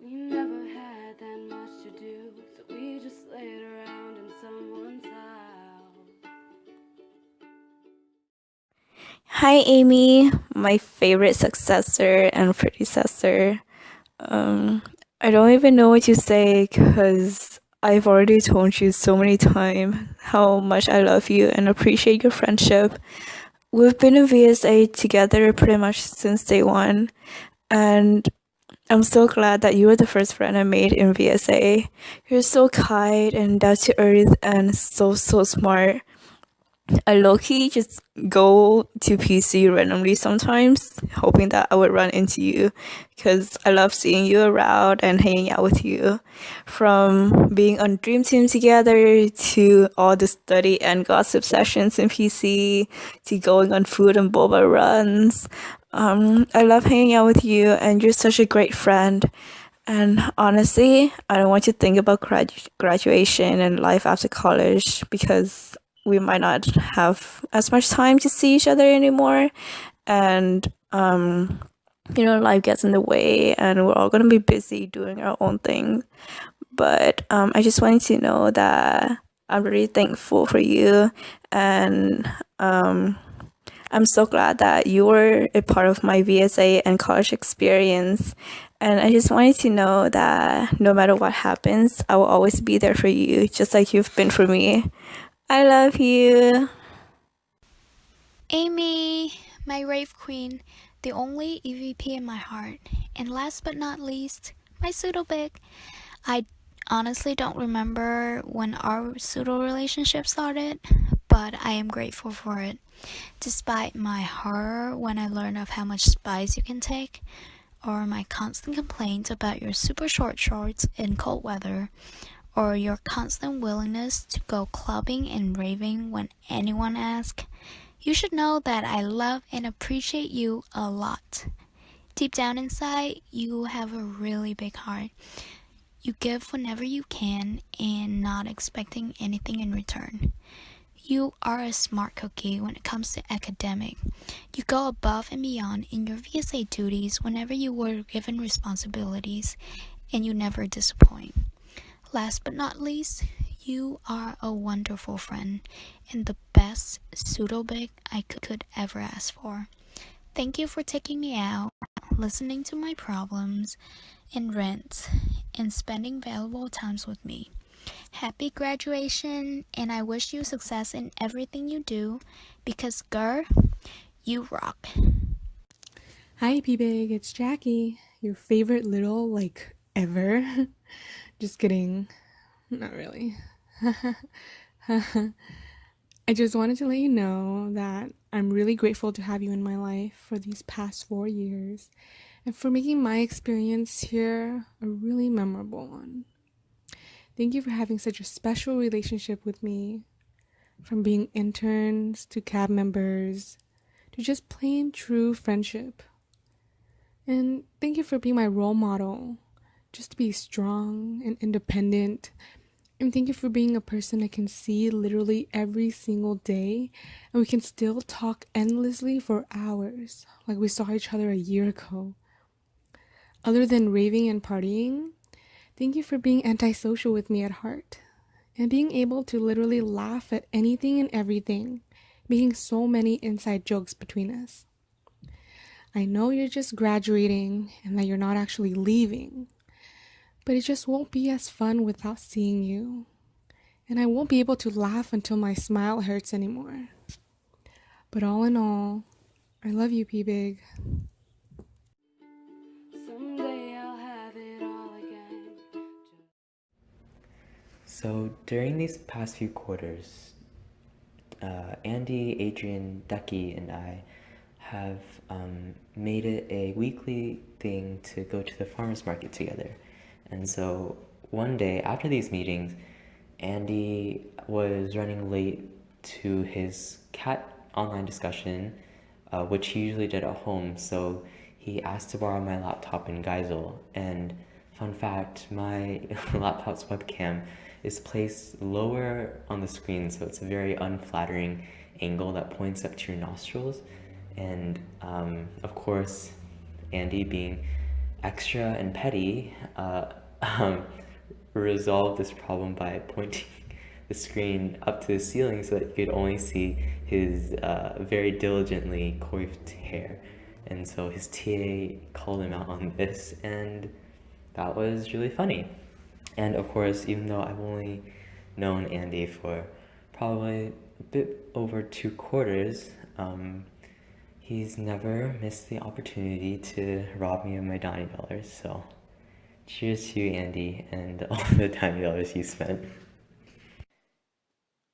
We never had that much to do, so we just laid around in someone's house. Hi, Amy, my favorite successor and predecessor. I don't even know what to say because I've already told you so many times how much I love you and appreciate your friendship. We've been in VSA together pretty much since day one, and I'm so glad that you were the first friend I made in VSA. You're so kind and down to earth and so smart. I low-key just go to PC randomly sometimes, hoping that I would run into you because I love seeing you around and hanging out with you. From being on Dream Team together to all the study and gossip sessions in PC to going on food and boba runs. I love hanging out with you, and you're such a great friend. And honestly, I don't want to think about graduation and life after college because we might not have as much time to see each other anymore. And, life gets in the way and we're all going to be busy doing our own thing. But I just wanted to know that I'm really thankful for you. And I'm so glad that you were a part of my VSA and college experience. And I just wanted to know that no matter what happens, I will always be there for you, just like you've been for me. I love you. Amy, my rave queen, the only EVP in my heart. And last but not least, my pseudo big. I honestly don't remember when our pseudo relationship started, but I am grateful for it. Despite my horror when I learned of how much spice you can take, or my constant complaints about your super short shorts in cold weather, or your constant willingness to go clubbing and raving when anyone asks, you should know that I love and appreciate you a lot. Deep down inside, you have a really big heart. You give whenever you can and not expecting anything in return. You are a smart cookie when it comes to academic. You go above and beyond in your VSA duties whenever you were given responsibilities, and you never disappoint. Last but not least, you are a wonderful friend and the best pseudo big I could ever ask for. Thank you for taking me out, listening to my problems and rants, and spending valuable times with me. Happy graduation, and I wish you success in everything you do because, girl, you rock. Hi, P Big, it's Jackie, your favorite little, ever. Just kidding. Not really. I just wanted to let you know that I'm really grateful to have you in my life for these past 4 years and for making my experience here a really memorable one. Thank you for having such a special relationship with me, from being interns to cab members to just plain true friendship. And thank you for being my role model, just to be strong and independent. And thank you for being a person I can see literally every single day, and we can still talk endlessly for hours, like we saw each other a year ago. Other than raving and partying, thank you for being antisocial with me at heart, and being able to literally laugh at anything and everything, making so many inside jokes between us. I know you're just graduating and that you're not actually leaving, but it just won't be as fun without seeing you. And I won't be able to laugh until my smile hurts anymore. But all in all, I love you, P Big. Someday I'll have it all again. So during these past few quarters, Andy, Adrian, Ducky, and I have made it a weekly thing to go to the farmers market together. And so one day after these meetings, Andy was running late to his cat online discussion, which he usually did at home. So he asked to borrow my laptop in Geisel. And fun fact, my laptop's webcam is placed lower on the screen, so it's a very unflattering angle that points up to your nostrils. And of course, Andy, being extra and petty, um, resolved this problem by pointing the screen up to the ceiling so that you could only see his very diligently coiffed hair. And so his TA called him out on this, and that was really funny. And of course, even though I've only known Andy for probably a bit over 2 quarters, he's never missed the opportunity to rob me of my dining dollars. So cheers to you, Andy, and all the dining dollars you spent.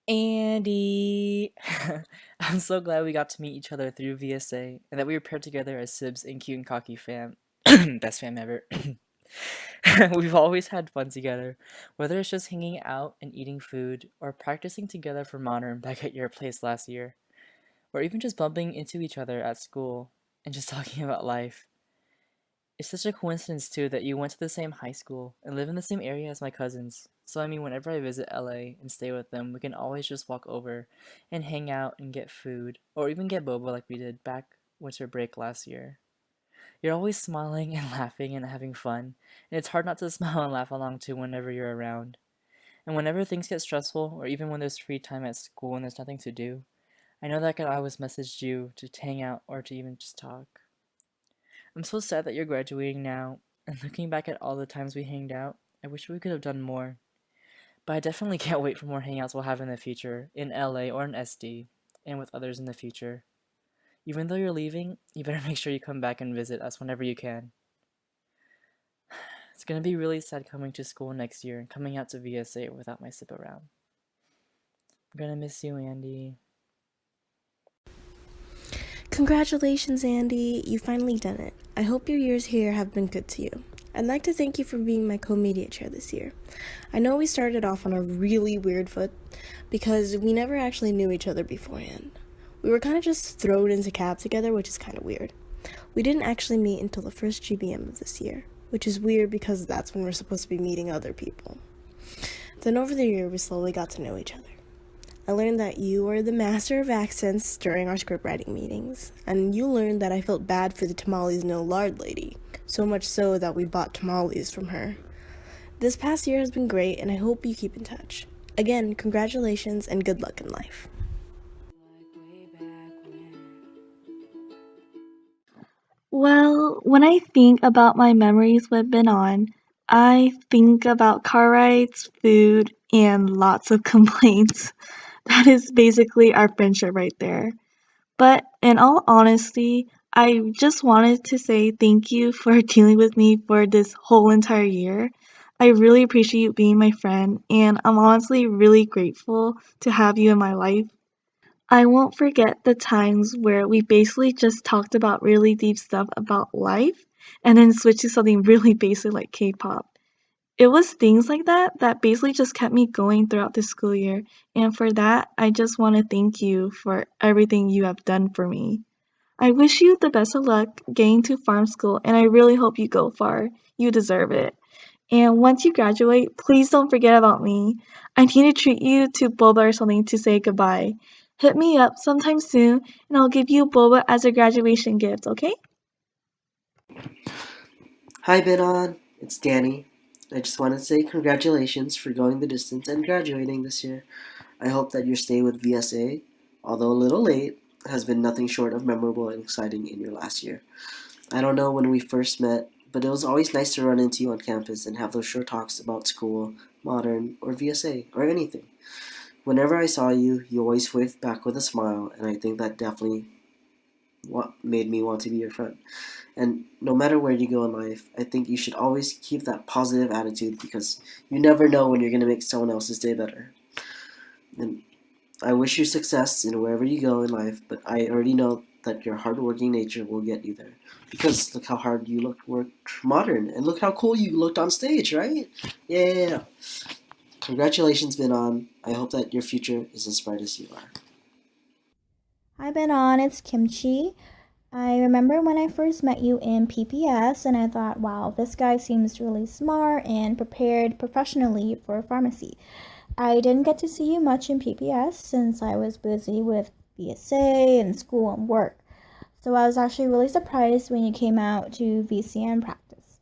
Andy! I'm so glad we got to meet each other through VSA and that we were paired together as Sibs and Cute and Cocky fam. Best fam ever. We've always had fun together, whether it's just hanging out and eating food, or practicing together for modern back at your place last year, or even just bumping into each other at school and just talking about life. It's such a coincidence too that you went to the same high school and live in the same area as my cousins. So I mean, whenever I visit LA and stay with them, we can always just walk over and hang out and get food, or even get boba like we did back winter break last year. You're always smiling and laughing and having fun, and it's hard not to smile and laugh along too whenever you're around. And whenever things get stressful, or even when there's free time at school and there's nothing to do, I know that I can always message you to hang out or to even just talk. I'm so sad that you're graduating now, and looking back at all the times we hanged out, I wish we could have done more. But I definitely can't wait for more hangouts we'll have in the future, in LA or in SD, and with others in the future. Even though you're leaving, you better make sure you come back and visit us whenever you can. It's gonna be really sad coming to school next year and coming out to VSA without my sip around. I'm gonna miss you, Andy. Congratulations, Andy. You finally done it. I hope your years here have been good to you. I'd like to thank you for being my co-media chair this year. I know we started off on a really weird foot because we never actually knew each other beforehand. We were kind of just thrown into cab together, which is kind of weird. We didn't actually meet until the first GBM of this year, which is weird because that's when we're supposed to be meeting other people. Then over the year, we slowly got to know each other. I learned that you were the master of accents during our script writing meetings, and you learned that I felt bad for the tamales no lard lady, so much so that we bought tamales from her. This past year has been great, and I hope you keep in touch. Again, congratulations and good luck in life. Like way back when. Well, when I think about my memories with Ben on, I think about car rides, food, and lots of complaints. That is basically our friendship right there. But in all honesty, I just wanted to say thank you for dealing with me for this whole entire year. I really appreciate you being my friend, and I'm honestly really grateful to have you in my life. I won't forget the times where we basically just talked about really deep stuff about life and then switched to something really basic like K-pop. It was things like that that basically just kept me going throughout the school year, and for that, I just want to thank you for everything you have done for me. I wish you the best of luck getting to farm school, and I really hope you go far. You deserve it. And once you graduate, please don't forget about me. I need to treat you to boba or something to say goodbye. Hit me up sometime soon, and I'll give you boba as a graduation gift, okay? Hi, Benon. It's Danny. I just wanted to say congratulations for going the distance and graduating this year. I hope that your stay with VSA, although a little late, has been nothing short of memorable and exciting in your last year. I don't know when we first met, but it was always nice to run into you on campus and have those short talks about school, modern, or VSA, or anything. Whenever I saw you, you always waved back with a smile, and I think that definitely what made me want to be your friend. And no matter where you go in life, I think you should always keep that positive attitude because you never know when you're going to make someone else's day better. And I wish you success in wherever you go in life, but I already know that your hardworking nature will get you there. Because look how hard you worked modern, and look how cool you looked on stage, right? Yeah. Congratulations, Benon. I hope that your future is as bright as you are. Hi, Benon, it's Kimchi. I remember when I first met you in PPS, and I thought, wow, this guy seems really smart and prepared professionally for pharmacy. I didn't get to see you much in PPS since I was busy with VSA and school and work. So I was actually really surprised when you came out to VCN practice.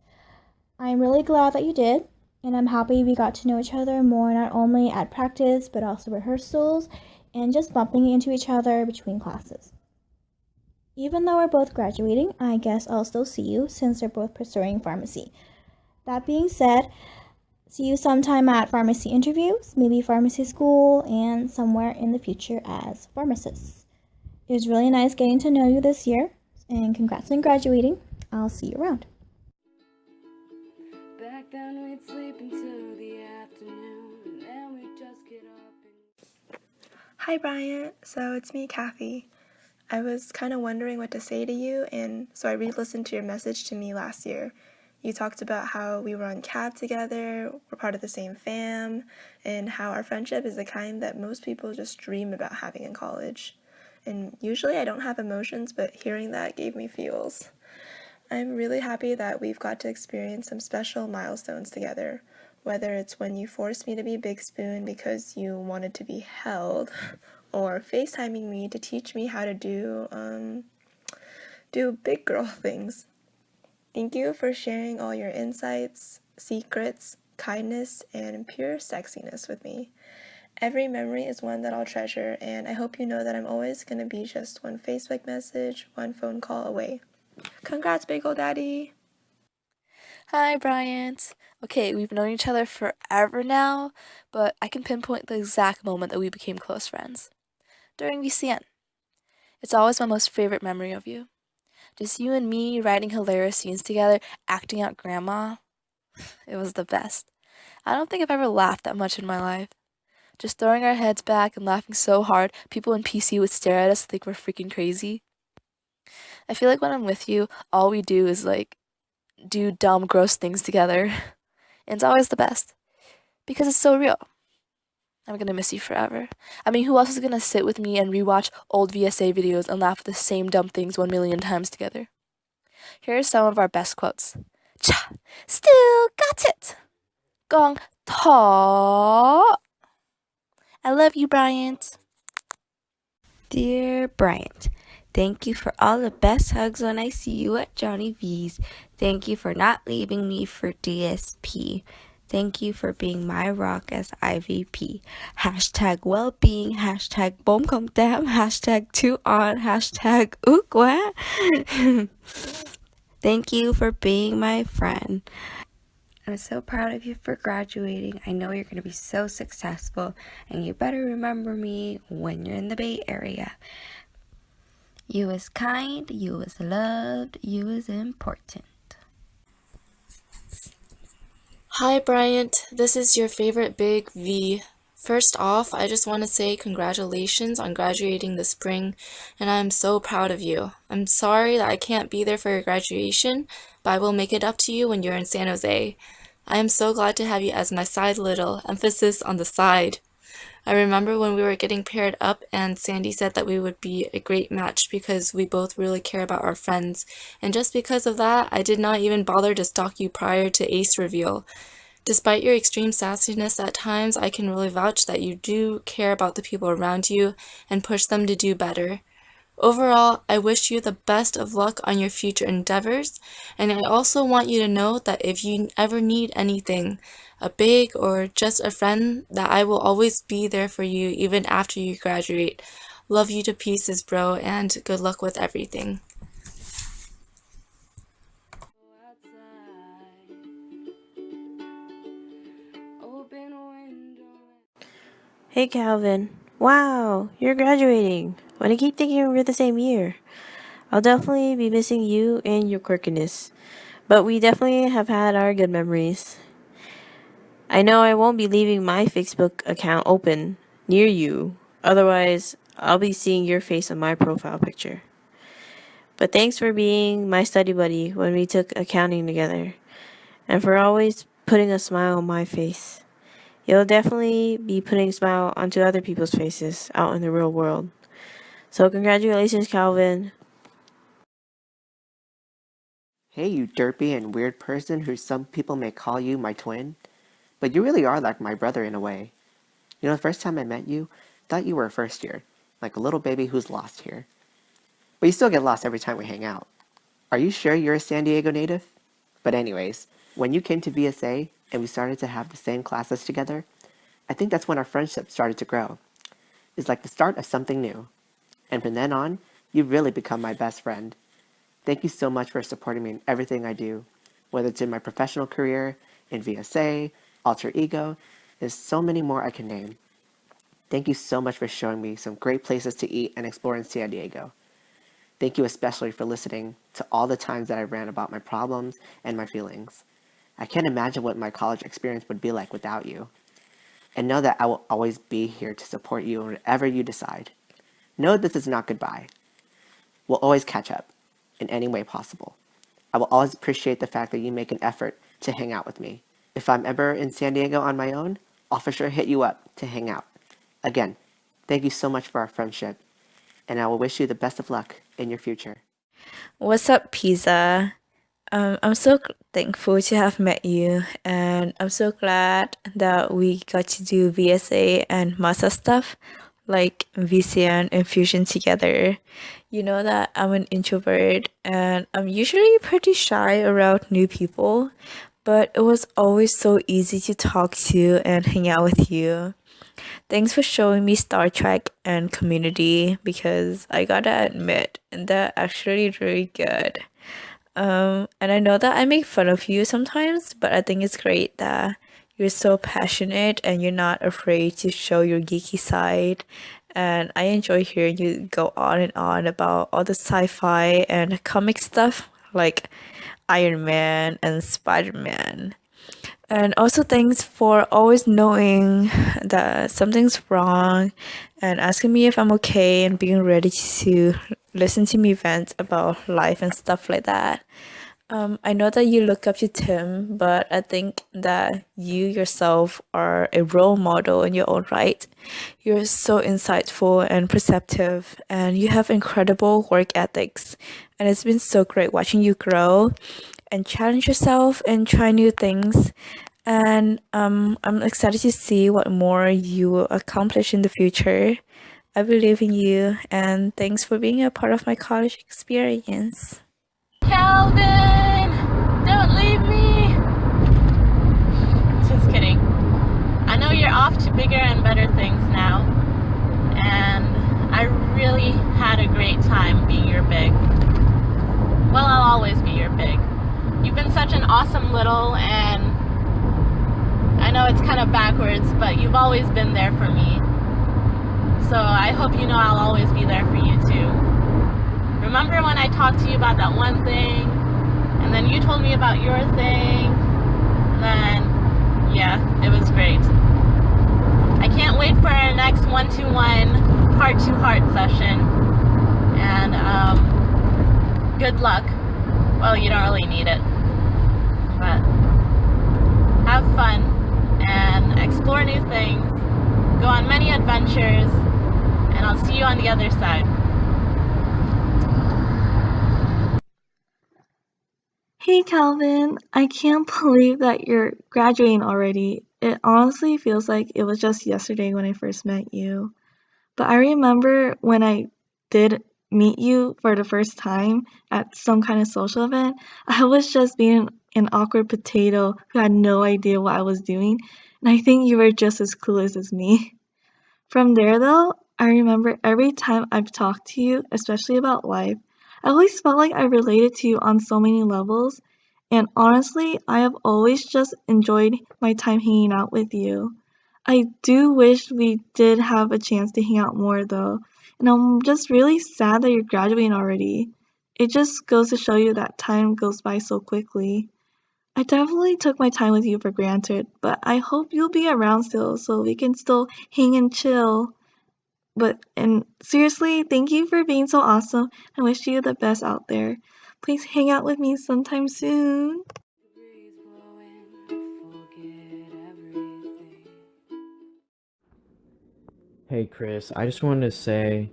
I'm really glad that you did, and I'm happy we got to know each other more not only at practice but also rehearsals and just bumping into each other between classes. Even though we're both graduating, I guess I'll still see you since we're both pursuing pharmacy. That being said, see you sometime at pharmacy interviews, maybe pharmacy school, and somewhere in the future as pharmacists. It was really nice getting to know you this year, and congrats on graduating. I'll see you around. Back then we'd sleep until the afternoon, and then we'd just get up and... Hi Bryant, so it's me, Kathy. I was kind of wondering what to say to you, and so I re-listened to your message to me last year. You talked about how we were on CAB together, we're part of the same fam, and how our friendship is the kind that most people just dream about having in college. And usually I don't have emotions, but hearing that gave me feels. I'm really happy that we've got to experience some special milestones together, whether it's when you forced me to be Big Spoon because you wanted to be held, or FaceTiming me to teach me how to do big girl things. Thank you for sharing all your insights, secrets, kindness, and pure sexiness with me. Every memory is one that I'll treasure, and I hope you know that I'm always going to be just one Facebook message, one phone call away. Congrats, Bagel Daddy! Hi, Bryant. Okay, we've known each other forever now, but I can pinpoint the exact moment that we became close friends. During VCN. It's always my most favorite memory of you. Just you and me writing hilarious scenes together, acting out grandma. It was the best. I don't think I've ever laughed that much in my life. Just throwing our heads back and laughing so hard, people in PC would stare at us and think we're freaking crazy. I feel like when I'm with you, all we do is do dumb, gross things together. And it's always the best. Because it's so real. I'm gonna miss you forever. I mean, who else is gonna sit with me and rewatch old VSA videos and laugh at the same dumb things 1,000,000 times together? Here are some of our best quotes. Cha! Still got it! Gong ta! I love you, Bryant. Dear Bryant, thank you for all the best hugs when I see you at Johnny V's. Thank you for not leaving me for DSP. Thank you for being my rock as IVP. Hashtag well-being, hashtag bomkomdam, hashtag 2on, hashtag ukwa. Thank you for being my friend. I'm so proud of you for graduating. I know you're going to be so successful, and you better remember me when you're in the Bay Area. You is kind, you is loved, you is important. Hi Bryant, this is your favorite Big V. First off, I just want to say congratulations on graduating this spring, and I am so proud of you. I'm sorry that I can't be there for your graduation, but I will make it up to you when you're in San Jose. I am so glad to have you as my side little, emphasis on the side. I remember when we were getting paired up and Sandy said that we would be a great match because we both really care about our friends, and just because of that, I did not even bother to stalk you prior to Ace reveal. Despite your extreme sassiness at times, I can really vouch that you do care about the people around you and push them to do better. Overall, I wish you the best of luck on your future endeavors, and I also want you to know that if you ever need anything, a big or just a friend, that I will always be there for you even after you graduate. Love you to pieces, bro, and good luck with everything. Hey Calvin. Wow, you're graduating. When I keep thinking we're the same year. I'll definitely be missing you and your quirkiness. But we definitely have had our good memories. I know I won't be leaving my Facebook account open near you. Otherwise, I'll be seeing your face on my profile picture. But thanks for being my study buddy when we took accounting together. And for always putting a smile on my face. You'll definitely be putting a smile onto other people's faces out in the real world. So congratulations, Calvin. Hey, you derpy and weird person who some people may call you my twin. But you really are like my brother in a way. You know, the first time I met you, I thought you were a first year, like a little baby who's lost here. But you still get lost every time we hang out. Are you sure you're a San Diego native? But anyways, when you came to VSA and we started to have the same classes together, I think that's when our friendship started to grow. It's like the start of something new. And from then on, you've really become my best friend. Thank you so much for supporting me in everything I do, whether it's in my professional career, in VSA, Alter Ego, there's so many more I can name. Thank you so much for showing me some great places to eat and explore in San Diego. Thank you especially for listening to all the times that I ran about my problems and my feelings. I can't imagine what my college experience would be like without you. And know that I will always be here to support you in whatever you decide. Know this is not goodbye. We'll always catch up in any way possible. I will always appreciate the fact that you make an effort to hang out with me. If I'm ever in San Diego on my own, I'll for sure hit you up to hang out. Again, thank you so much for our friendship, and I will wish you the best of luck in your future. What's up, Pizza? I'm so thankful to have met you, and I'm so glad that we got to do VSA and Masa stuff, like VCN and Fusion together. You know that I'm an introvert, and I'm usually pretty shy around new people, but it was always so easy to talk to and hang out with you. Thanks for showing me Star Trek and Community because I gotta admit, they're actually really good. And I know that I make fun of you sometimes, but I think it's great that you're so passionate and you're not afraid to show your geeky side. And I enjoy hearing you go on and on about all the sci-fi and comic stuff like Iron Man and Spider-Man. And also thanks for always knowing that something's wrong and asking me if I'm okay and being ready to listen to me vent about life and stuff like that. I know that you look up to Tim, but I think that you yourself are a role model in your own right. You're so insightful and perceptive, and you have incredible work ethics. And it's been so great watching you grow and challenge yourself and try new things. And I'm excited to see what more you will accomplish in the future. I believe in you, and thanks for being a part of my college experience. Calvin, don't leave me. Just kidding. I know you're off to bigger and better things now, and I really had a great time being your big. Well, I'll always be your big. You've been such an awesome little, and I know it's kind of backwards, but you've always been there for me. So I hope you know I'll always be there for you too. Remember when I talked to you about that one thing, and then you told me about your thing, and then, yeah, it was great. I can't wait for our next one-to-one, heart-to-heart session, and good luck. Well, you don't really need it, but have fun and explore new things, go on many adventures, and I'll see you on the other side. Hey Calvin, I can't believe that you're graduating already. It honestly feels like it was just yesterday when I first met you. But I remember when I did meet you for the first time at some kind of social event, I was just being an awkward potato who had no idea what I was doing, and I think you were just as clueless as me. From there, though, I remember every time I've talked to you, especially about life, I always felt like I related to you on so many levels, and honestly, I have always just enjoyed my time hanging out with you. I do wish we did have a chance to hang out more, though, and I'm just really sad that you're graduating already. It just goes to show you that time goes by so quickly. I definitely took my time with you for granted, but I hope you'll be around still so we can still hang and chill. And seriously, thank you for being so awesome. I wish you the best out there. Please hang out with me sometime soon. Hey Chris, I just wanted to say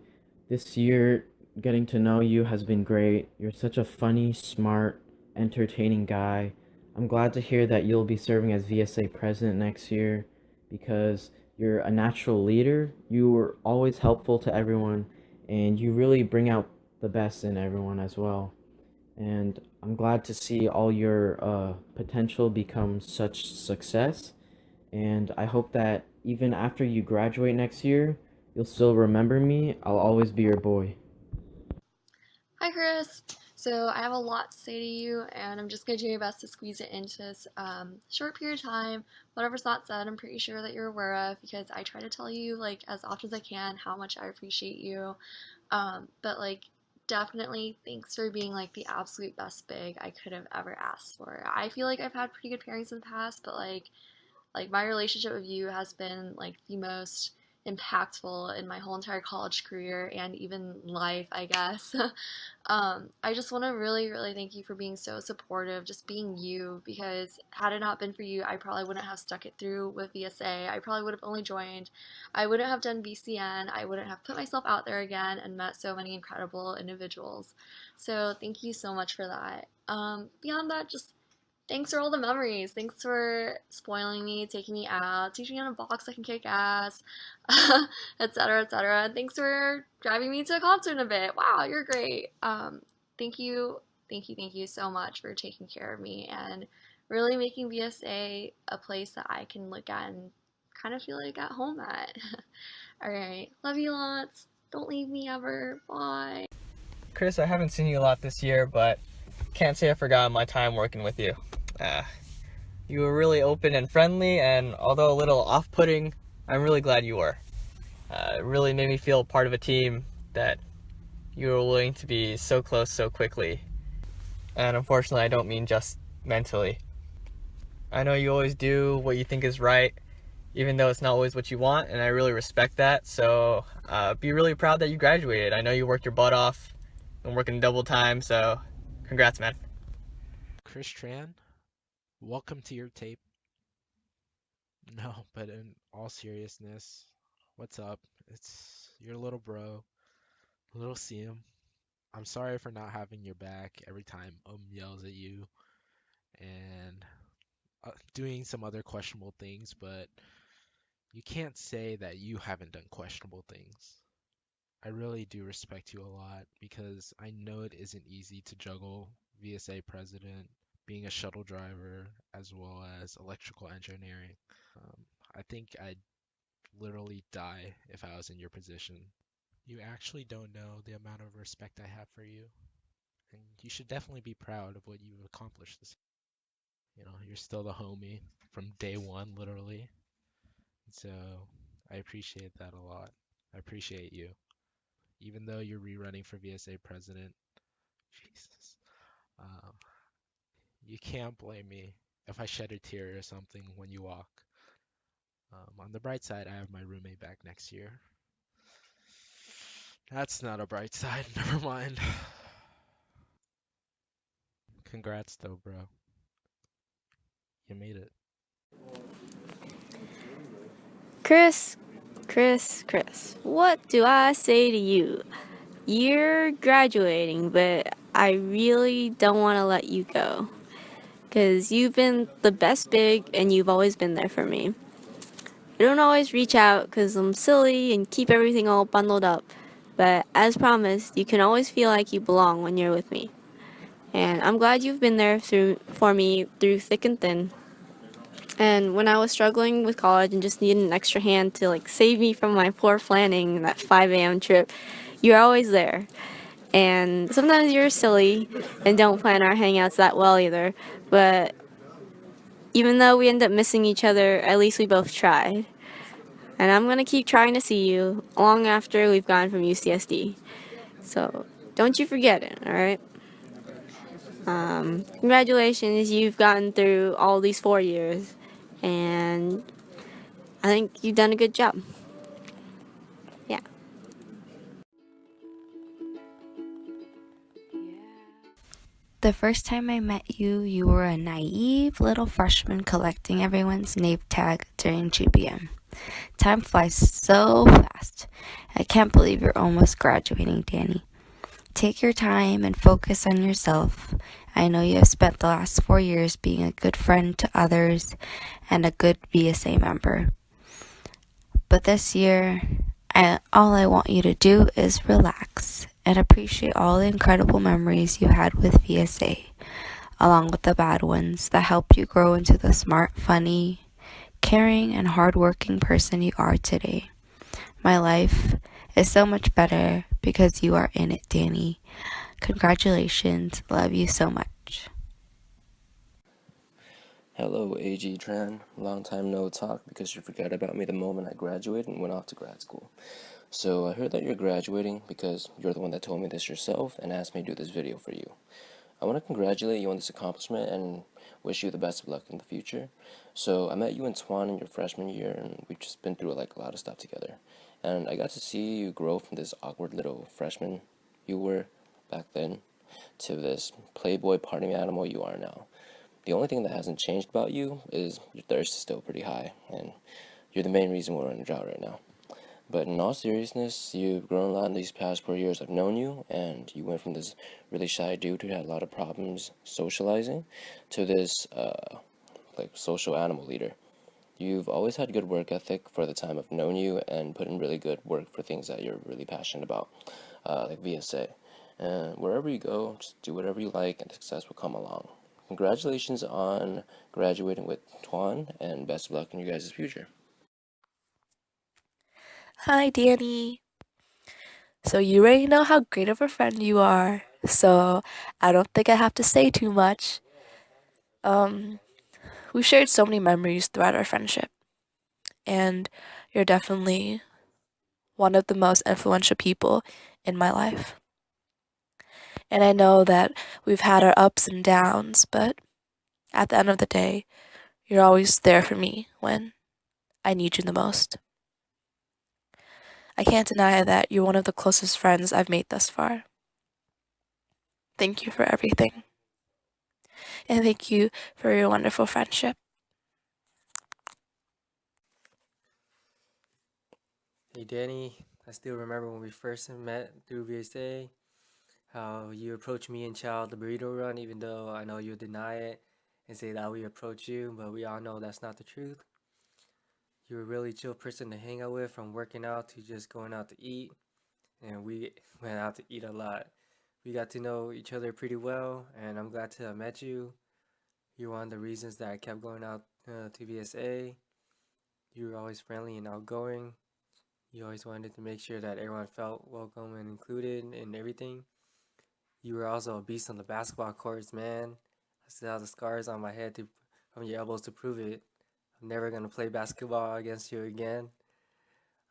this year getting to know you has been great. You're such a funny, smart, entertaining guy. I'm glad to hear that you'll be serving as VSA president next year because you're a natural leader. You were always helpful to everyone and you really bring out the best in everyone as well. and I'm glad to see all your potential become such success. And I hope that even after you graduate next year, you'll still remember me. I'll always be your boy. Hi, Chris. So I have a lot to say to you, and I'm just going to do my best to squeeze it into this short period of time. Whatever's not said, I'm pretty sure that you're aware of, because I try to tell you, like, as often as I can how much I appreciate you. But, like, definitely thanks for being, like, the absolute best big I could have ever asked for. I feel like I've had pretty good pairings in the past, but, like my relationship with you has been, like, the most impactful in my whole entire college career and even life, I guess. I just want to really, really thank you for being so supportive, just being you, because had it not been for you, I probably wouldn't have stuck it through with VSA. I probably would have only joined. I wouldn't have done VCN. I wouldn't have put myself out there again and met so many incredible individuals. So thank you so much for that. Beyond that, just thanks for all the memories. Thanks for spoiling me, taking me out, teaching me on a box I can kick ass, etc., etc. And thanks for driving me to a concert in a bit. Wow, you're great. Thank you, thank you so much for taking care of me and really making VSA a place that I can look at and kind of feel like at home at. All right, love you lots. Don't leave me ever. Bye. Chris, I haven't seen you a lot this year, but can't say I forgot my time working with you. You were really open and friendly, and although a little off-putting, I'm really glad you were. It really made me feel part of a team that you were willing to be so close so quickly. And unfortunately, I don't mean just mentally. I know you always do what you think is right, even though it's not always what you want, and I really respect that. So be really proud that you graduated. I know you worked your butt off and working double time, so congrats, man. Chris Tran, welcome to your tape. No, but in all seriousness, what's up? It's your little bro, little Siam. I'm sorry for not having your back every time yells at you and doing some other questionable things, but you can't say that you haven't done questionable things. I really do respect you a lot because I know it isn't easy to juggle VSA president, being a shuttle driver, as well as electrical engineering. I think I'd literally die if I was in your position. You actually don't know the amount of respect I have for you, and you should definitely be proud of what you've accomplished this. You know, you're still the homie from day one, literally. So I appreciate that a lot. I appreciate you. Even though you're rerunning for VSA president, Jesus, um, you can't blame me if I shed a tear or something when you walk. On the bright side, I have my roommate back next year. That's not a bright side. Never mind. Congrats, though, bro. You made it. Chris, what do I say to you? You're graduating, but I really don't want to let you go. Because you've been the best big, and you've always been there for me. I don't always reach out because I'm silly and keep everything all bundled up. But as promised, you can always feel like you belong when you're with me. And I'm glad you've been there for me through thick and thin. And when I was struggling with college and just needed an extra hand to like save me from my poor planning that 5 a.m. trip, you're always there. And sometimes you're silly and don't plan our hangouts that well either. But even though we end up missing each other, at least we both tried. And I'm going to keep trying to see you long after we've gone from UCSD. So don't you forget it, alright? Congratulations, you've gotten through all these 4 years. And I think you've done a good job. Yeah. The first time I met you, you were a naive little freshman collecting everyone's name tag during GPM. Time flies so fast. I can't believe you're almost graduating, Danny. Take your time and focus on yourself. I know you have spent the last 4 years being a good friend to others and a good VSA member. But this year, all I want you to do is relax and appreciate all the incredible memories you had with VSA, along with the bad ones that helped you grow into the smart, funny, caring, and hardworking person you are today. My life is so much better because you are in it, Danny. Congratulations. Love you so much. Hello, AG Tran. Long time no talk because you forgot about me the moment I graduated and went off to grad school. So I heard that you're graduating because you're the one that told me this yourself and asked me to do this video for you. I want to congratulate you on this accomplishment and wish you the best of luck in the future. So I met you in Tuan in your freshman year and we've just been through like a lot of stuff together. And I got to see you grow from this awkward little freshman you were back then to this playboy party animal you are now. The only thing that hasn't changed about you is your thirst is still pretty high, and you're the main reason we're in a drought right now. But in all seriousness, you've grown a lot in these past 4 years I've known you, and you went from this really shy dude who had a lot of problems socializing to this, like, social animal leader. You've always had good work ethic for the time I've known you, and put in really good work for things that you're really passionate about, like VSA. And wherever you go, just do whatever you like, and success will come along. Congratulations on graduating with Tuan, and best of luck in your guys' future. Hi, Danny. So you already know how great of a friend you are, so I don't think I have to say too much. We've shared so many memories throughout our friendship, and you're definitely one of the most influential people in my life. And I know that we've had our ups and downs, but at the end of the day, you're always there for me when I need you the most. I can't deny that you're one of the closest friends I've made thus far. Thank you for everything. And thank you for your wonderful friendship. Hey Danny, I still remember when we first met through VSA, how you approached me and Chow at the burrito run, even though I know you deny it and say that we approach you, but we all know that's not the truth. You're a really chill person to hang out with, from working out to just going out to eat, and we went out to eat a lot. We got to know each other pretty well, and I'm glad to have met you. You're one of the reasons that I kept going out to VSA. You were always friendly and outgoing. You always wanted to make sure that everyone felt welcome and included in everything. You were also a beast on the basketball courts, man. I still have the scars on my head from your elbows to prove it. I'm never going to play basketball against you again.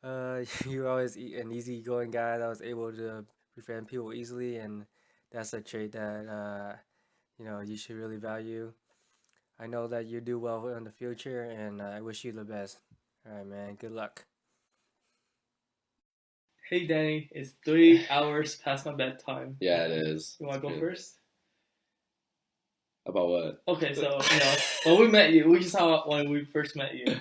You were always an easygoing guy that was able to befriend people easily, and that's a trait that you should really value. I know that you do well in the future, and I wish you the best. All right, man. Good luck. Hey Danny, it's 3 hours past my bedtime. Yeah, it is. You want to go first? About what? Okay, so when we met you, we just saw when we first met you.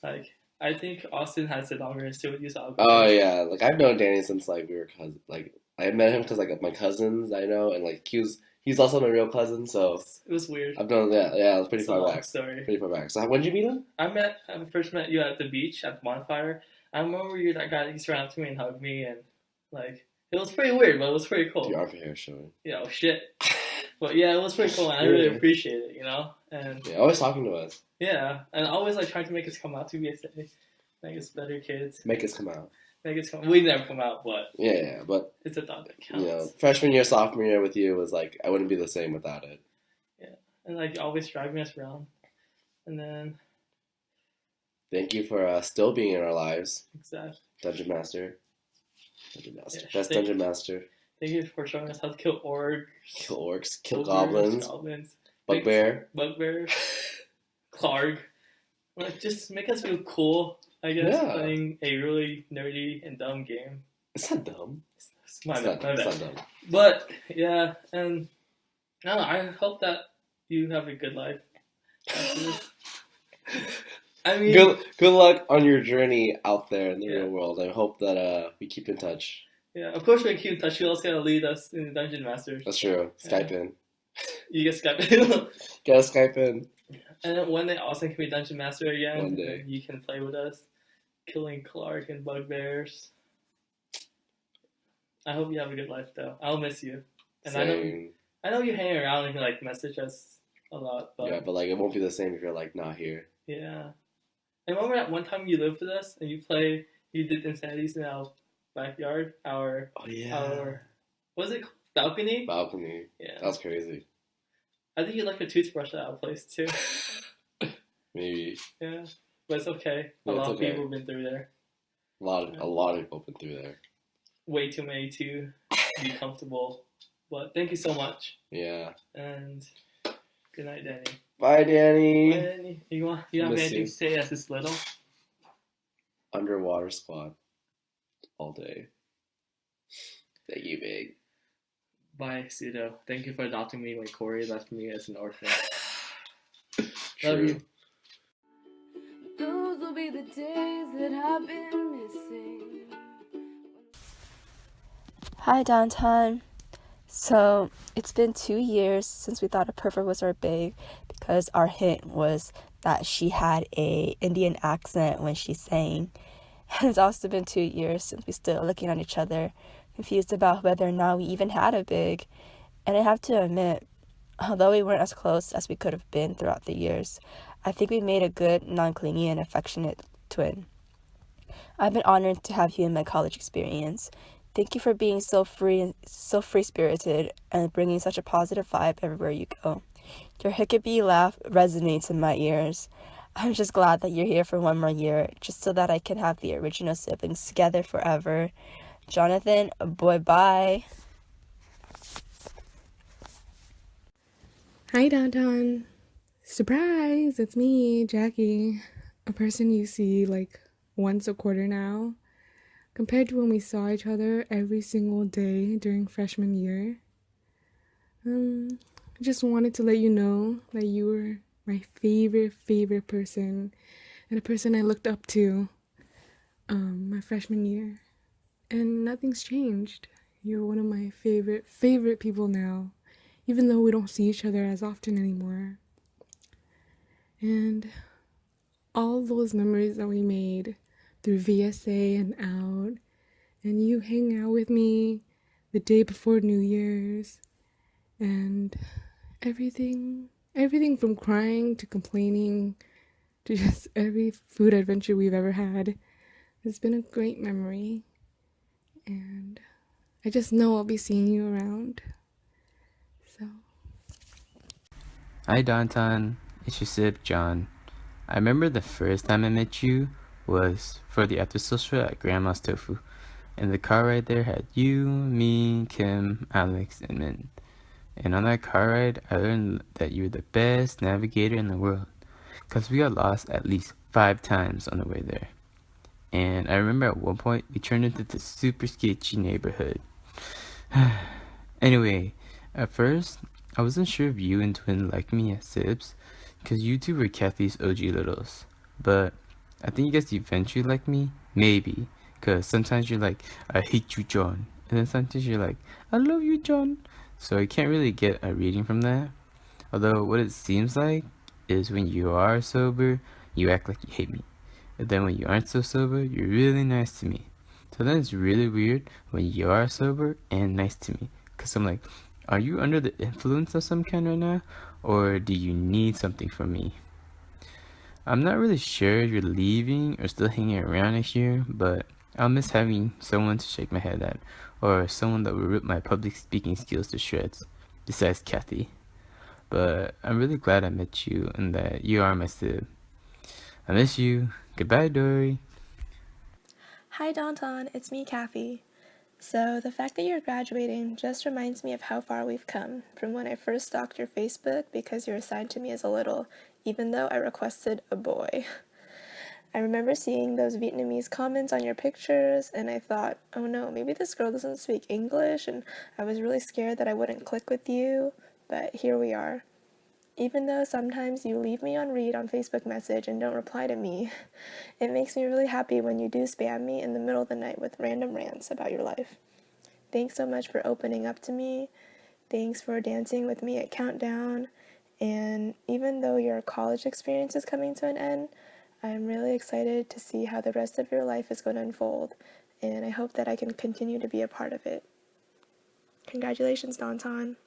Like, I think Austin has a longer history with you, so I'll go Oh first. yeah, like I've known Danny since like we were cousins. Like I met him because like my cousins I know, and like he's also my real cousin. So It was weird. I've known it was pretty It's a far long back. story. Pretty far back. So when did you meet him? I first met you at the beach at the bonfire. I remember you're that guy that used to run up to me and hug me, and like it was pretty weird, but it was pretty cool. Your armpit hair showing. Yeah, oh shit. But yeah, it was pretty cool, and I really appreciate it, And Yeah, always talking to us. yeah, and always like trying to make us come out to VSA, make us better kids. Make us come out. Make us come. We never come out, but Yeah, but it's a thought that counts. freshman year, sophomore year with you was like I wouldn't be the same without it. Yeah, and like always driving us around, and then Thank you for still being in our lives. Exactly. Dungeon Master. Dungeon Master. Yeah, Best Dungeon Master. Thank you for showing us how to kill orcs. Kill orcs. Kill goblins. Goblins. Bugbear. Clark. Like, just make us feel cool, I guess, Yeah. playing a really nerdy and dumb game. It's not dumb. It's my It's bad, not- my it's bad. not dumb. But, yeah, and I don't know, I hope that you have a good life after this. I mean, good luck on your journey out there in the real world. I hope that we keep in touch. yeah, of course we keep in touch. You also gotta lead us in the Dungeon Masters. That's true. Skype in. You get Skype in. Gotta Skype in. And then one day Austin can be Dungeon Master again. One day. And you can play with us, killing Clark and bugbears. I hope you have a good life, though. I'll miss you. And Same. I know you hang around and you like message us a lot, but Yeah, but like it won't be the same if you're like not here. yeah. And remember that one time you lived with us and you did insanities in our backyard, our what was it called? Balcony? Balcony. Yeah. That was crazy. I think you left your toothbrush at our place too. Maybe. Yeah, but it's okay. A Yeah, lot it's of okay. people have been through there. A lot of people been through there. Way too many to be comfortable. But thank you so much. Yeah. And good night, Danny. Bye, Danny. Bye, Danny. You have anything to say as this little? Underwater squad. All day. Thank you, big. Bye, Pseudo. Thank you for adopting me when Corey left me as an orphan. True. Love you. Those will be the days that I've been missing. Hi, Downtown. So, it's been 2 years since we thought a perfect was our big because our hint was that she had a Indian accent when she sang. And it's also been 2 years since we stood looking at each other, confused about whether or not we even had a big. And I have to admit, although we weren't as close as we could have been throughout the years, I think we made a good, non-clingy, and affectionate twin. I've been honored to have you in my college experience. Thank you for being so free-spirited and bringing such a positive vibe everywhere you go. Your hiccupy laugh resonates in my ears. I'm just glad that you're here for one more year, just so that I can have the original siblings together forever. Jonathan, boy, bye. Hi, Downtown. Surprise! It's me, Jackie, a person you see like once a quarter now, compared to when we saw each other every single day during freshman year. I just wanted to let you know that you were my favorite person and a person I looked up to my freshman year. And nothing's changed. You're one of my favorite people now, even though we don't see each other as often anymore. And all those memories that we made through VSA and out, and you hanging out with me the day before New Year's, and everything from crying to complaining to just every food adventure we've ever had has been a great memory. And I just know I'll be seeing you around. So. Hi, Downtown. It's your sip, John. I remember the first time I met you was for the after social at Grandma's Tofu. And the car ride there had you, me, Kim, Alex, and Min. And on that car ride, I learned that you were the best navigator in the world. Because we got lost at least 5 times on the way there. And I remember at one point, we turned into this super sketchy neighborhood. Anyway, at first, I wasn't sure if you and Twin liked me as Sibs, because you two were Kathy's OG littles. But I think you guys eventually liked me, maybe, because sometimes you're like, I hate you, John. And then sometimes you're like, I love you, John. So I can't really get a reading from that. Although what it seems like is when you are sober, you act like you hate me. And then when you aren't so sober, you're really nice to me. So then it's really weird when you are sober and nice to me. Because I'm like, are you under the influence of some kind right now? Or do you need something from me? I'm not really sure if you're leaving or still hanging around next year, but I'll miss having someone to shake my head at, or someone that will rip my public speaking skills to shreds, besides Kathy. But I'm really glad I met you and that you are my sib. I miss you. Goodbye, Dory. Hi, Downtown. It's me, Kathy. So, the fact that you're graduating just reminds me of how far we've come from when I first stalked your Facebook because you were assigned to me as a little, even though I requested a boy. I remember seeing those Vietnamese comments on your pictures, and I thought, oh no, maybe this girl doesn't speak English, and I was really scared that I wouldn't click with you, but here we are. Even though sometimes you leave me on read on Facebook message and don't reply to me, it makes me really happy when you do spam me in the middle of the night with random rants about your life. Thanks so much for opening up to me. Thanks for dancing with me at Countdown. And even though your college experience is coming to an end, I'm really excited to see how the rest of your life is going to unfold. And I hope that I can continue to be a part of it. Congratulations, Danton.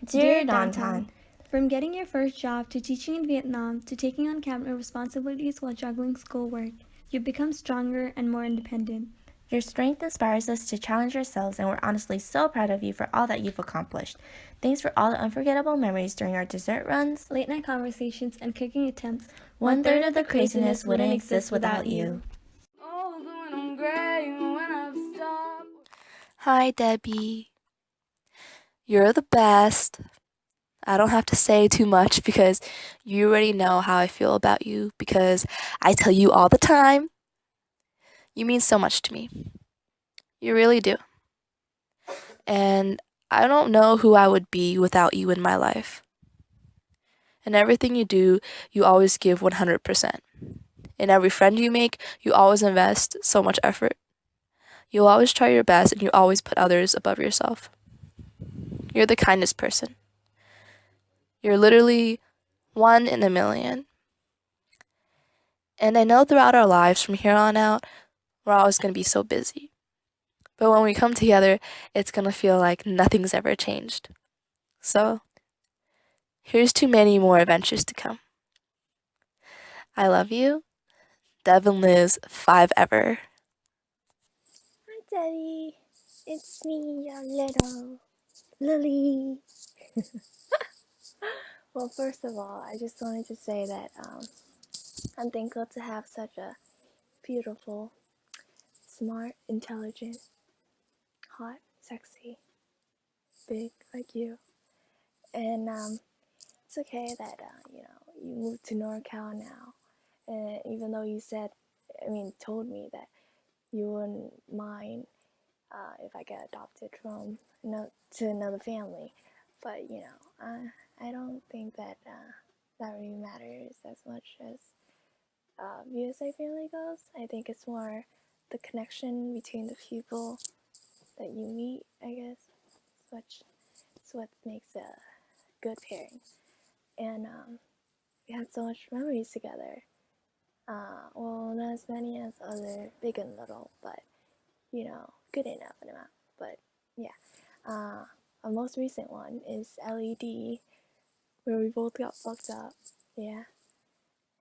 Dear Danton, from getting your first job to teaching in Vietnam to taking on cabinet responsibilities while juggling schoolwork, you've become stronger and more independent. Your strength inspires us to challenge ourselves, and we're honestly so proud of you for all that you've accomplished. Thanks for all the unforgettable memories during our dessert runs, late night conversations, and cooking attempts. 1/3 of the craziness wouldn't exist without you. Hi, Debbie. You're the best. I don't have to say too much because you already know how I feel about you because I tell you all the time. You mean so much to me. You really do. And I don't know who I would be without you in my life. In everything you do, you always give 100%. In every friend you make, you always invest so much effort. You always try your best and you always put others above yourself. You're the kindest person. You're literally 1 in a million. And I know throughout our lives from here on out, we're always going to be so busy. But when we come together, it's going to feel like nothing's ever changed. So, here's to many more adventures to come. I love you. Devin Liz, 5 ever. Hi, Daddy. It's me, your little Lily. Well, first of all, I just wanted to say that I'm thankful to have such a beautiful, smart, intelligent, hot, sexy, big like you. And it's okay that you moved to NorCal now. And even though you told me that you wouldn't mind if I get adopted to another family, but I don't think that that really matters as much as VSA family goes. I think it's more the connection between the people that you meet, I guess. It's what makes a good pairing. And we had so much memories together. Well, not as many as other big and little, but good enough amount. But yeah, our most recent one is LED, where we both got fucked up. Yeah,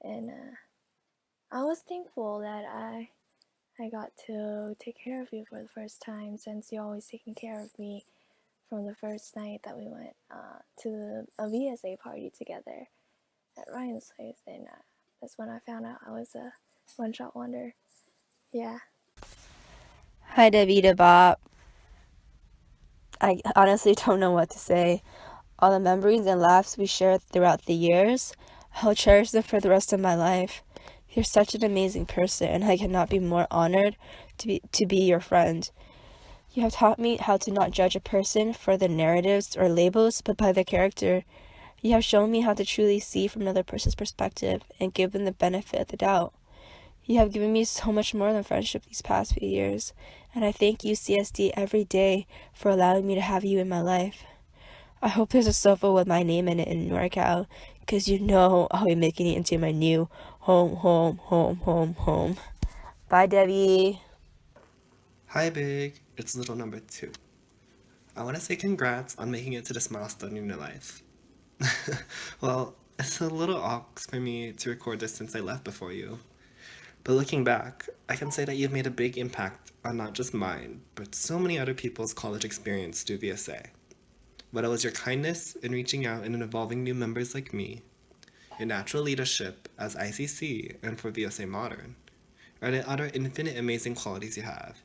and I was thankful that I got to take care of you for the first time, since you're always taking care of me from the first night that we went to a VSA party together at Ryan's place, and that's when I found out I was a one-shot wonder. Yeah. Hi, Debbie da Bop. I honestly don't know what to say. All the memories and laughs we shared throughout the years, I'll cherish them for the rest of my life. You're such an amazing person, and I cannot be more honored to be your friend. You have taught me how to not judge a person for their narratives or labels, but by their character. You have shown me how to truly see from another person's perspective and give them the benefit of the doubt. You have given me so much more than friendship these past few years, and I thank UCSD every day for allowing me to have you in my life. I hope there's a sofa with my name in it in NorCal, because I'll be making it into my new home. Bye, Debbie. Hi, Big. It's little number 2. I want to say congrats on making it to this milestone in your life. Well, it's a little awkward for me to record this since I left before you. But looking back, I can say that you've made a big impact on not just mine, but so many other people's college experience through VSA. Whether it was your kindness in reaching out and involving new members like me, your natural leadership as ICC and for VSA Modern, or the other infinite amazing qualities you have.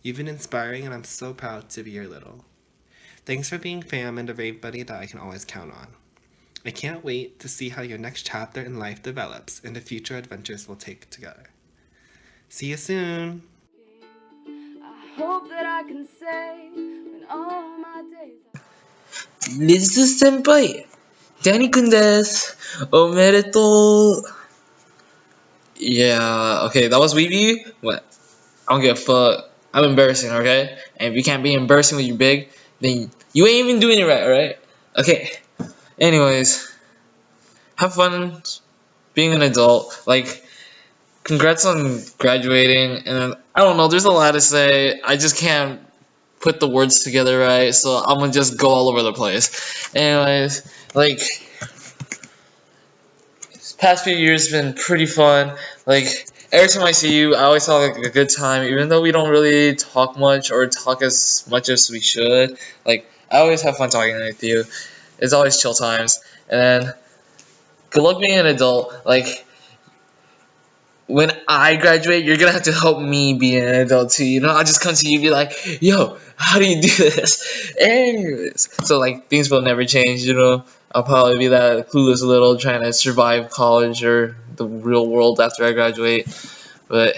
You've been inspiring, and I'm so proud to be your little. Thanks for being fam and the rave buddy that I can always count on. I can't wait to see how your next chapter in life develops and the future adventures we'll take together. See you soon! I hope that I can say when all my days are... リズ先輩、ダニくんです。おめでとう。Yeah, okay, that was Weeby. What? I don't give a fuck. I'm embarrassing, okay? And if you can't be embarrassing when you're big, then you ain't even doing it right, alright? Okay. Anyways, have fun being an adult. Like, congrats on graduating. And I don't know, there's a lot to say. I just can't put the words together right, so I'm gonna just go all over the place. Anyways, like this past few years have been pretty fun. Like every time I see you, I always have like a good time, even though we don't really talk much or talk as much as we should. Like I always have fun talking with you. It's always chill times. And then good luck being an adult. Like when I graduate, you're gonna have to help me be an adult too. You know, I'll just come to you and be like, "Yo, how do you do this?" Anyways, so like things will never change. You know, I'll probably be that clueless little trying to survive college or the real world after I graduate. But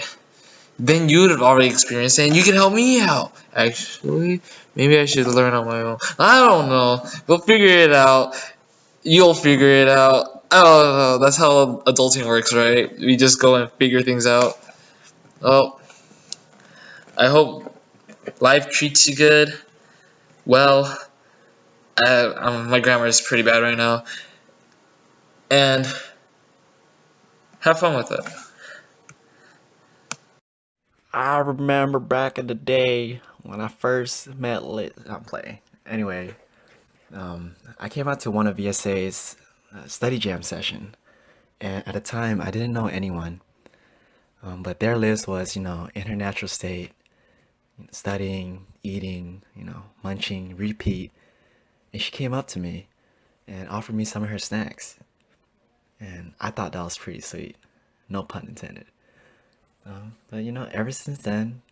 then you would have already experienced it, and you can help me out. Actually, maybe I should learn on my own. I don't know. We'll figure it out. You'll figure it out. I don't know. That's how adulting works, right? We just go and figure things out. Oh, I hope life treats you good. Well, my grammar is pretty bad right now. And have fun with it. I remember back in the day when I first met Liz. I'm playing. Anyway, I came out to one of VSA's study jam session, and at the time I didn't know anyone. But there Liz was, in her natural state, studying, eating, munching, repeat. And she came up to me and offered me some of her snacks. And I thought that was pretty sweet. No pun intended. But ever since then,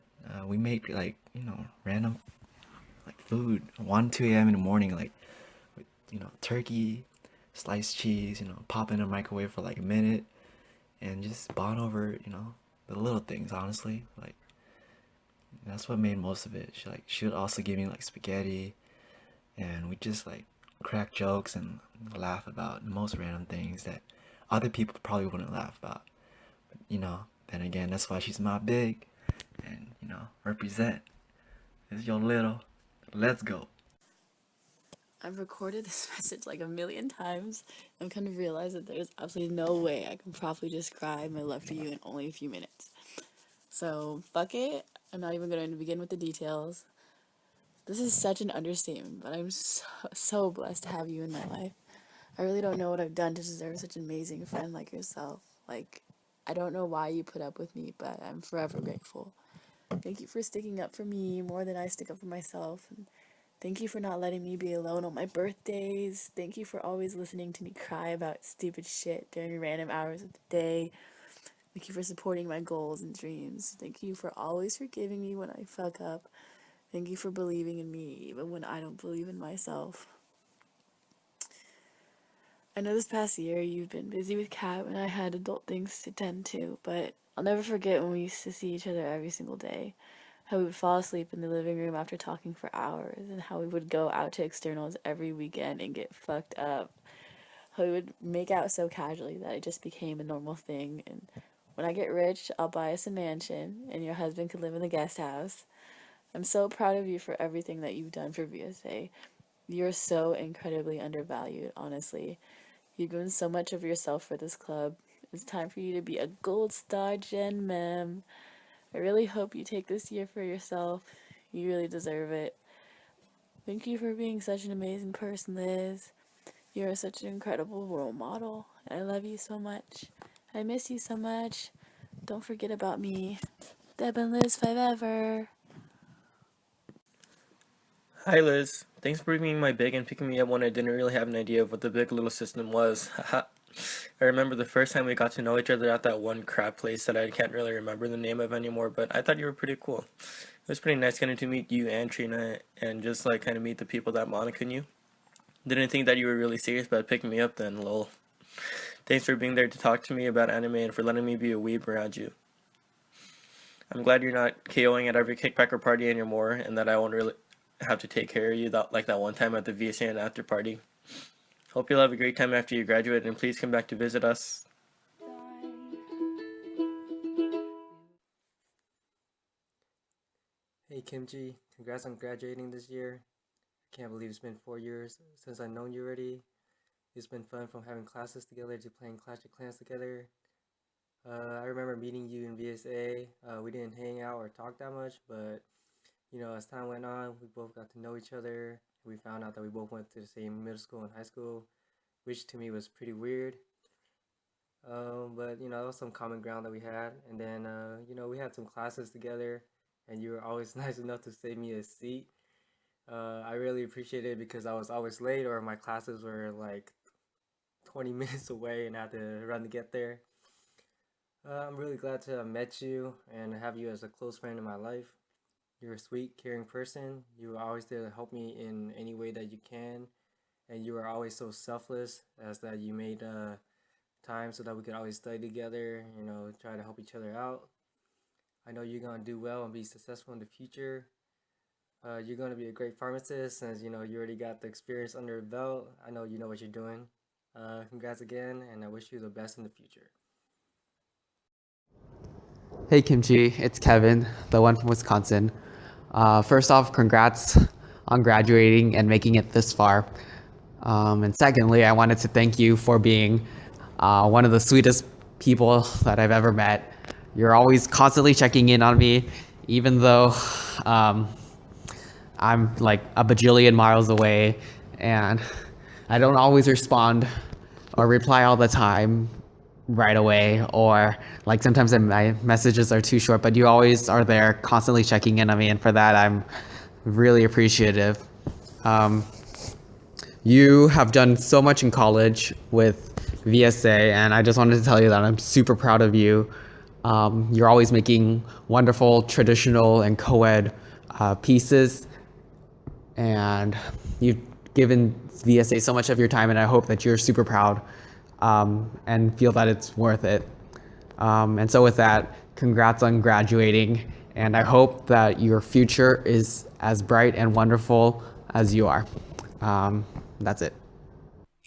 we made like, random like food, 1, 2 a.m. in the morning, like, with, turkey, sliced cheese, pop in the microwave for like a minute and just bond over, the little things, honestly. Like, that's what made most of it. She would also give me like spaghetti, and we just like crack jokes and laugh about the most random things that other people probably wouldn't laugh about. But, then again, that's why she's my big, and represent. It's your little. Let's go. I've recorded this message like a million times. I'm kind of realized that there's absolutely no way I can properly describe my love for you in only a few minutes. So, fuck it. I'm not even going to begin with the details. This is such an understatement, but I'm so blessed to have you in my life. I really don't know what I've done to deserve such an amazing friend like yourself. Like, I don't know why you put up with me, but I'm forever grateful. Thank you for sticking up for me more than I stick up for myself. And thank you for not letting me be alone on my birthdays. Thank you for always listening to me cry about stupid shit during random hours of the day. Thank you for supporting my goals and dreams. Thank you for always forgiving me when I fuck up. Thank you for believing in me even when I don't believe in myself. I know this past year you've been busy with Kat and I had adult things to tend to, but I'll never forget when we used to see each other every single day. How we would fall asleep in the living room after talking for hours, and how we would go out to externals every weekend and get fucked up. How we would make out so casually that it just became a normal thing, and when I get rich, I'll buy us a mansion, and your husband could live in the guest house. I'm so proud of you for everything that you've done for VSA. You're so incredibly undervalued, honestly. You've given so much of yourself for this club. It's time for you to be a gold star Gen Mem. I really hope you take this year for yourself. You really deserve it. Thank you for being such an amazing person, Liz. You're such an incredible role model. I love you so much. I miss you so much. Don't forget about me. Deb and Liz forever. Hi Liz, thanks for bringing my big and picking me up when I didn't really have an idea of what the big little system was. Haha. I remember the first time we got to know each other at that one crab place that I can't really remember the name of anymore, but I thought you were pretty cool. It was pretty nice getting to meet you and Trina and just like kind of meet the people that Monica knew. Didn't think that you were really serious about picking me up then, lol. Thanks for being there to talk to me about anime and for letting me be a weeb around you. I'm glad you're not KOing at every kickbacker party anymore and that I won't really have to take care of you like that one time at the VSA and after party. Hope you'll have a great time after you graduate and please come back to visit us. Hey Kimchi, congrats on graduating this year. I can't believe it's been 4 years since I've known you already. It's been fun from having classes together to playing Clash of Clans together. I remember meeting you in VSA. We didn't hang out or talk that much, but as time went on, we both got to know each other. We found out that we both went to the same middle school and high school, which to me was pretty weird. But there was some common ground that we had, and then we had some classes together, and you were always nice enough to save me a seat. I really appreciate it because I was always late, or my classes were like 20 minutes away, and I had to run to get there. I'm really glad to have met you and have you as a close friend in my life. You're a sweet, caring person. You are always there to help me in any way that you can, and you are always so selfless as that you made time so that we could always study together, try to help each other out. I know you're going to do well and be successful in the future. You're going to be a great pharmacist since, you already got the experience under your belt. I know you know what you're doing. Congrats again, and I wish you the best in the future. Hey Kimchi, it's Kevin, the one from Wisconsin. First off, congrats on graduating and making it this far. And secondly, I wanted to thank you for being one of the sweetest people that I've ever met. You're always constantly checking in on me, even though I'm like a bajillion miles away and I don't always respond or reply all the time right away, or like sometimes my messages are too short, but you always are there constantly checking in on me, and for that I'm really appreciative. You have done so much in college with VSA, and I just wanted to tell you that I'm super proud of you. You're always making wonderful traditional and co-ed pieces, and you've given VSA so much of your time, and I hope that you're super proud and feel that it's worth it. And so with that, congrats on graduating, and I hope that your future is as bright and wonderful as you are. That's it.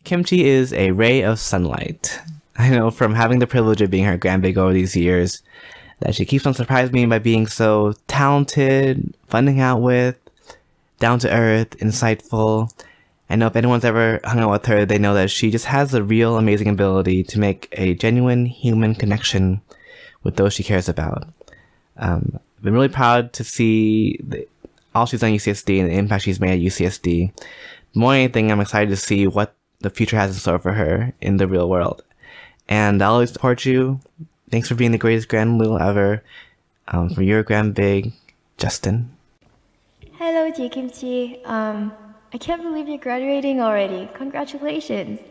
Kimchi is a ray of sunlight. I know from having the privilege of being her grandbig over these years that she keeps on surprising me by being so talented, fun to hang out with, down to earth, insightful. I know if anyone's ever hung out with her, they know that she just has a real amazing ability to make a genuine human connection with those she cares about. I've been really proud to see all she's done at UCSD and the impact she's made at UCSD. More than anything, I'm excited to see what the future has in store for her in the real world. And I'll always support you. Thanks for being the greatest grand little ever. From your grand big, Justin. Hello, J Kimchi. I can't believe you're graduating already. Congratulations.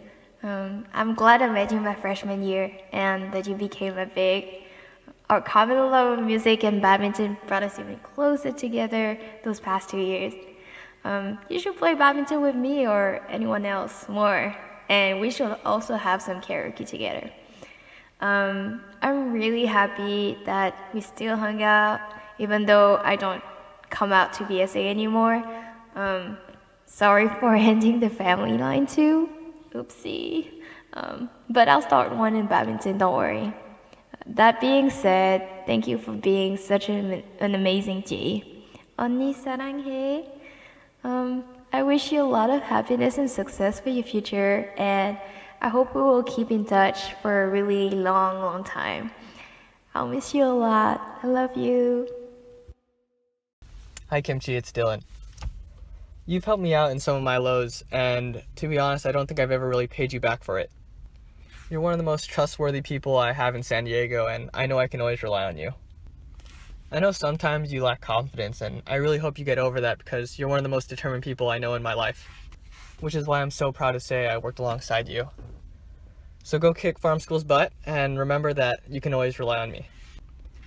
I'm glad I met you my freshman year and that you became a big. Our common love of music and badminton brought us even closer together those past 2 years. You should play badminton with me or anyone else more, and we should also have some karaoke together. I'm really happy that we still hung out, even though I don't come out to VSA anymore. Sorry for ending the family line too. Oopsie. But I'll start one in badminton, don't worry. That being said, thank you for being such an amazing G. 언니 사랑해. I wish you a lot of happiness and success for your future, and I hope we will keep in touch for a really long, long time. I'll miss you a lot. I love you. Hi Kimchi, it's Dylan. You've helped me out in some of my lows, and to be honest, I don't think I've ever really paid you back for it. You're one of the most trustworthy people I have in San Diego, and I know I can always rely on you. I know sometimes you lack confidence, and I really hope you get over that because you're one of the most determined people I know in my life, which is why I'm so proud to say I worked alongside you. So go kick farm school's butt, and remember that you can always rely on me.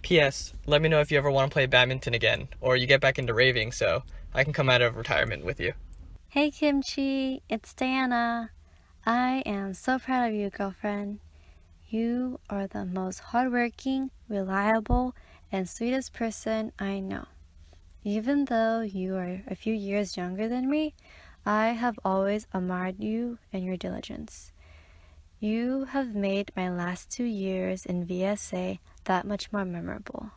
P.S. Let me know if you ever want to play badminton again, or you get back into raving so I can come out of retirement with you. Hey Kimchi, it's Diana. I am so proud of you, girlfriend. You are the most hardworking, reliable, and sweetest person I know. Even though you are a few years younger than me, I have always admired you and your diligence. You have made my last 2 years in VSA that much more memorable.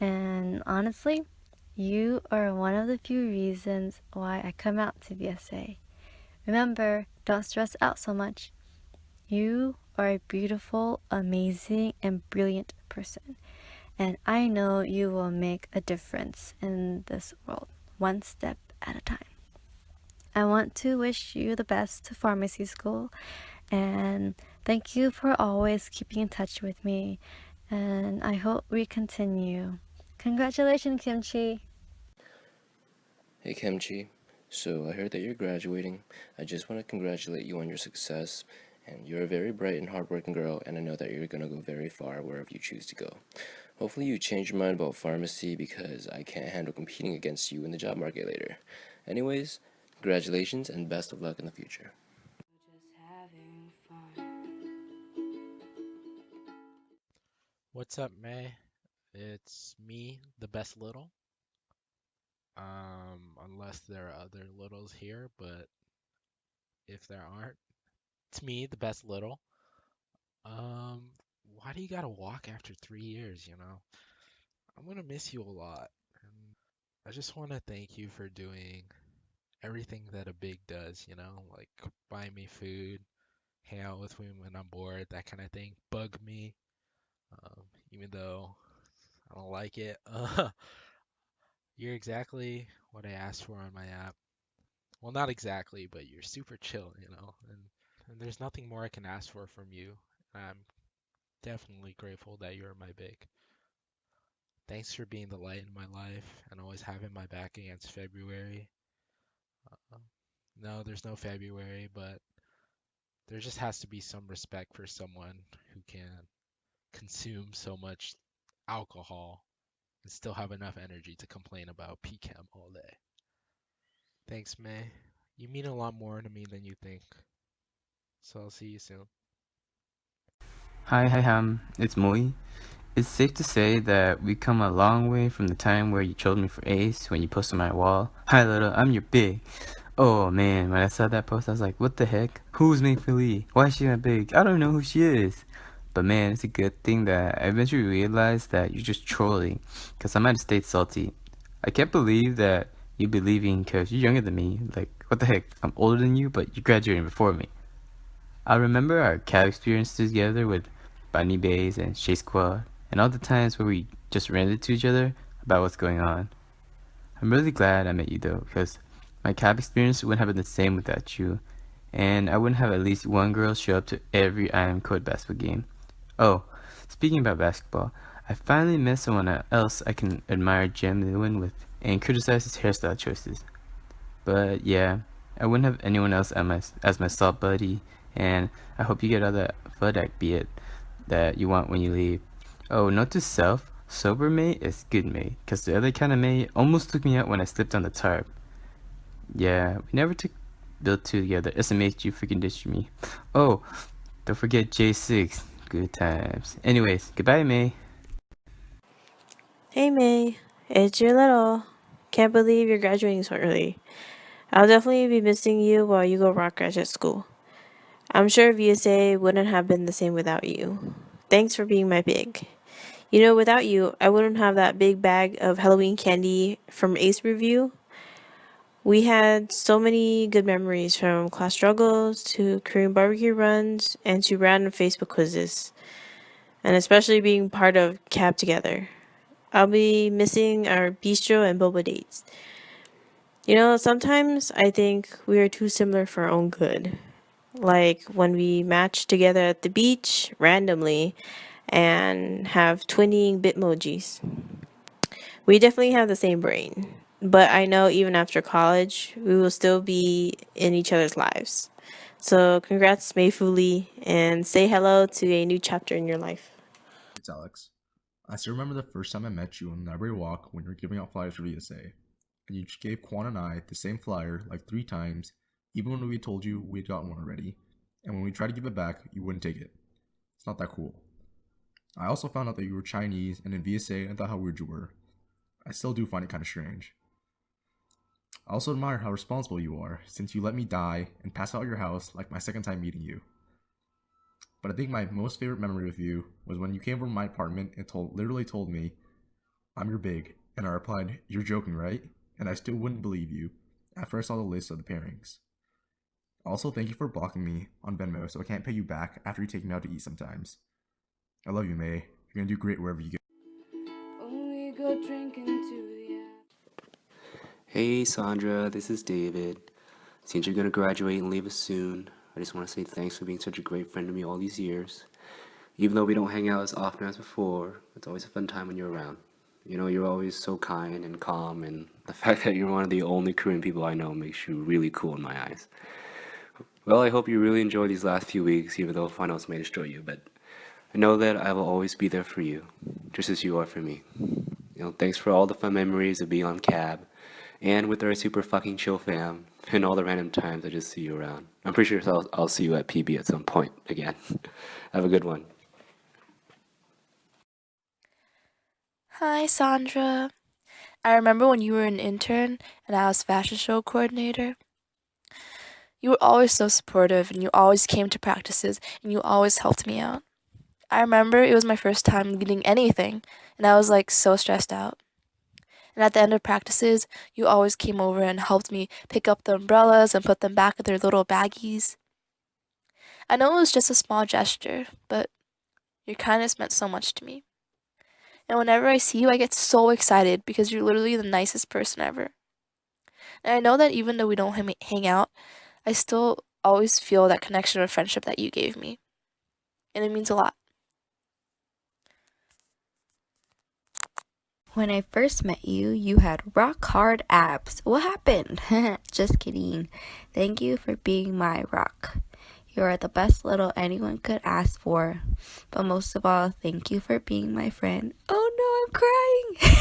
And honestly, you are one of the few reasons why I come out to VSA. Remember, don't stress out so much. You are a beautiful, amazing, and brilliant person. and I know you will make a difference in this world, one step at a time. I want to wish you the best to pharmacy school, and thank you for always keeping in touch with me, and I hope we continue. Congratulations, Kimchi! Hey Kimchi, so I heard that you're graduating. I just want to congratulate you on your success. And you're a very bright and hardworking girl, and I know that you're gonna go very far wherever you choose to go. Hopefully you change your mind about pharmacy because I can't handle competing against you in the job market later. Anyways, congratulations and best of luck in the future. What's up, May? It's me, the best little. Unless there are other littles here, but if there aren't, it's me, the best little. Um, why do you gotta walk after 3 years, you know? I'm gonna miss you a lot. I just want to thank you for doing everything that a big does, you know, like buy me food, hang out with me when I'm bored, that kind of thing. Bug me, even though I don't like it. You're exactly what I asked for on my app. Well, not exactly, but you're super chill, you know, and there's nothing more I can ask for from you. I'm definitely grateful that you're my big. Thanks for being the light in my life and always having my back against February. Uh, no, there's no February, but there just has to be some respect for someone who can consume so much alcohol and still have enough energy to complain about PChem all day. Thanks, May. You mean a lot more to me than you think. So I'll see you soon. Hi, it's Moy. It's safe to say that we come a long way from the time where you trolled me for Ace when you posted my wall. Hi, little, I'm your big. Oh man, when I saw that post, I was like, what the heck? Who's Mayfield Lee? Why is she that big? I don't know who she is. But man, it's a good thing that I eventually realized that you're just trolling, because I might have stayed salty. I can't believe that you be leaving because you're younger than me. Like, what the heck? I'm older than you, but you're graduating before me. I remember our cab experiences together with Bunny Bays and Shea Squad, and all the times where we just ranted to each other about what's going on. I'm really glad I met you though, because my cab experience wouldn't have been the same without you, and I wouldn't have at least one girl show up to every I Am Code basketball game. Oh, speaking about basketball, I finally met someone else I can admire genuine with and criticize his hairstyle choices. But yeah, I wouldn't have anyone else as my salt buddy, and I hope you get all that FUDAC beat that you want when you leave. Oh, note to self, sober mate is good mate, cause the other kind of mate almost took me out when I slipped on the tarp. Yeah, we never took Build 2 together. SMH, you freaking ditched me. Oh, don't forget J6. Good times. Anyways, goodbye, May. Hey May, it's your little. Can't believe you're graduating so early. I'll definitely be missing you while you go rock graduate school. I'm sure VSA wouldn't have been the same without you. Thanks for being my big. You know, without you, I wouldn't have that big bag of Halloween candy from Ace Review. We had so many good memories, from class struggles to Korean barbecue runs and to random Facebook quizzes, and especially being part of CAB together. I'll be missing our bistro and boba dates. You know, sometimes I think we are too similar for our own good. Like when we match together at the beach randomly and have twinning bitmojis. We definitely have the same brain. But I know even after college, we will still be in each other's lives. So congrats, Mayfuli, and say hello to a new chapter in your life. It's Alex. I still remember the first time I met you on the library walk when you were giving out flyers for VSA. And you gave Quan and I the same flyer like 3 times, even when we told you we had gotten one already. And when we tried to give it back, you wouldn't take it. It's not that cool. I also found out that you were Chinese and in VSA and thought how weird you were. I still do find it kind of strange. I also admire how responsible you are, since you let me die and pass out at your house like my second time meeting you. But I think my most favorite memory with you was when you came over to my apartment and literally told me, I'm your big, and I replied, you're joking, right? And I still wouldn't believe you after I saw the list of the pairings. Also, thank you for blocking me on Venmo so I can't pay you back after you take me out to eat sometimes. I love you, May. You're gonna do great wherever you go. drinking to the end. Hey Sandra, this is David. Since you're gonna graduate and leave us soon, I just want to say thanks for being such a great friend to me all these years. Even though we don't hang out as often as before, it's always a fun time when you're around. You know, you're always so kind and calm, and the fact that you're one of the only Korean people I know makes you really cool in my eyes. Well, I hope you really enjoy these last few weeks, even though finals may destroy you, but I know that I will always be there for you, just as you are for me. You know, thanks for all the fun memories of being on cab, and with our super fucking chill fam, and all the random times I just see you around. I'm pretty sure I'll see you at PB at some point again. Have a good one. Hi, Sandra. I remember when you were an intern and I was fashion show coordinator. You were always so supportive and you always came to practices and you always helped me out. I remember it was my first time leading anything and I was like so stressed out. And at the end of practices, you always came over and helped me pick up the umbrellas and put them back in their little baggies. I know it was just a small gesture, but your kindness meant so much to me. And whenever I see you, I get so excited because you're literally the nicest person ever. And I know that even though we don't hang out, I still always feel that connection or friendship that you gave me. And it means a lot. When I first met you, you had rock hard abs. What happened? Just kidding. Thank you for being my rock. You are the best little anyone could ask for. But most of all, thank you for being my friend. Oh no, I'm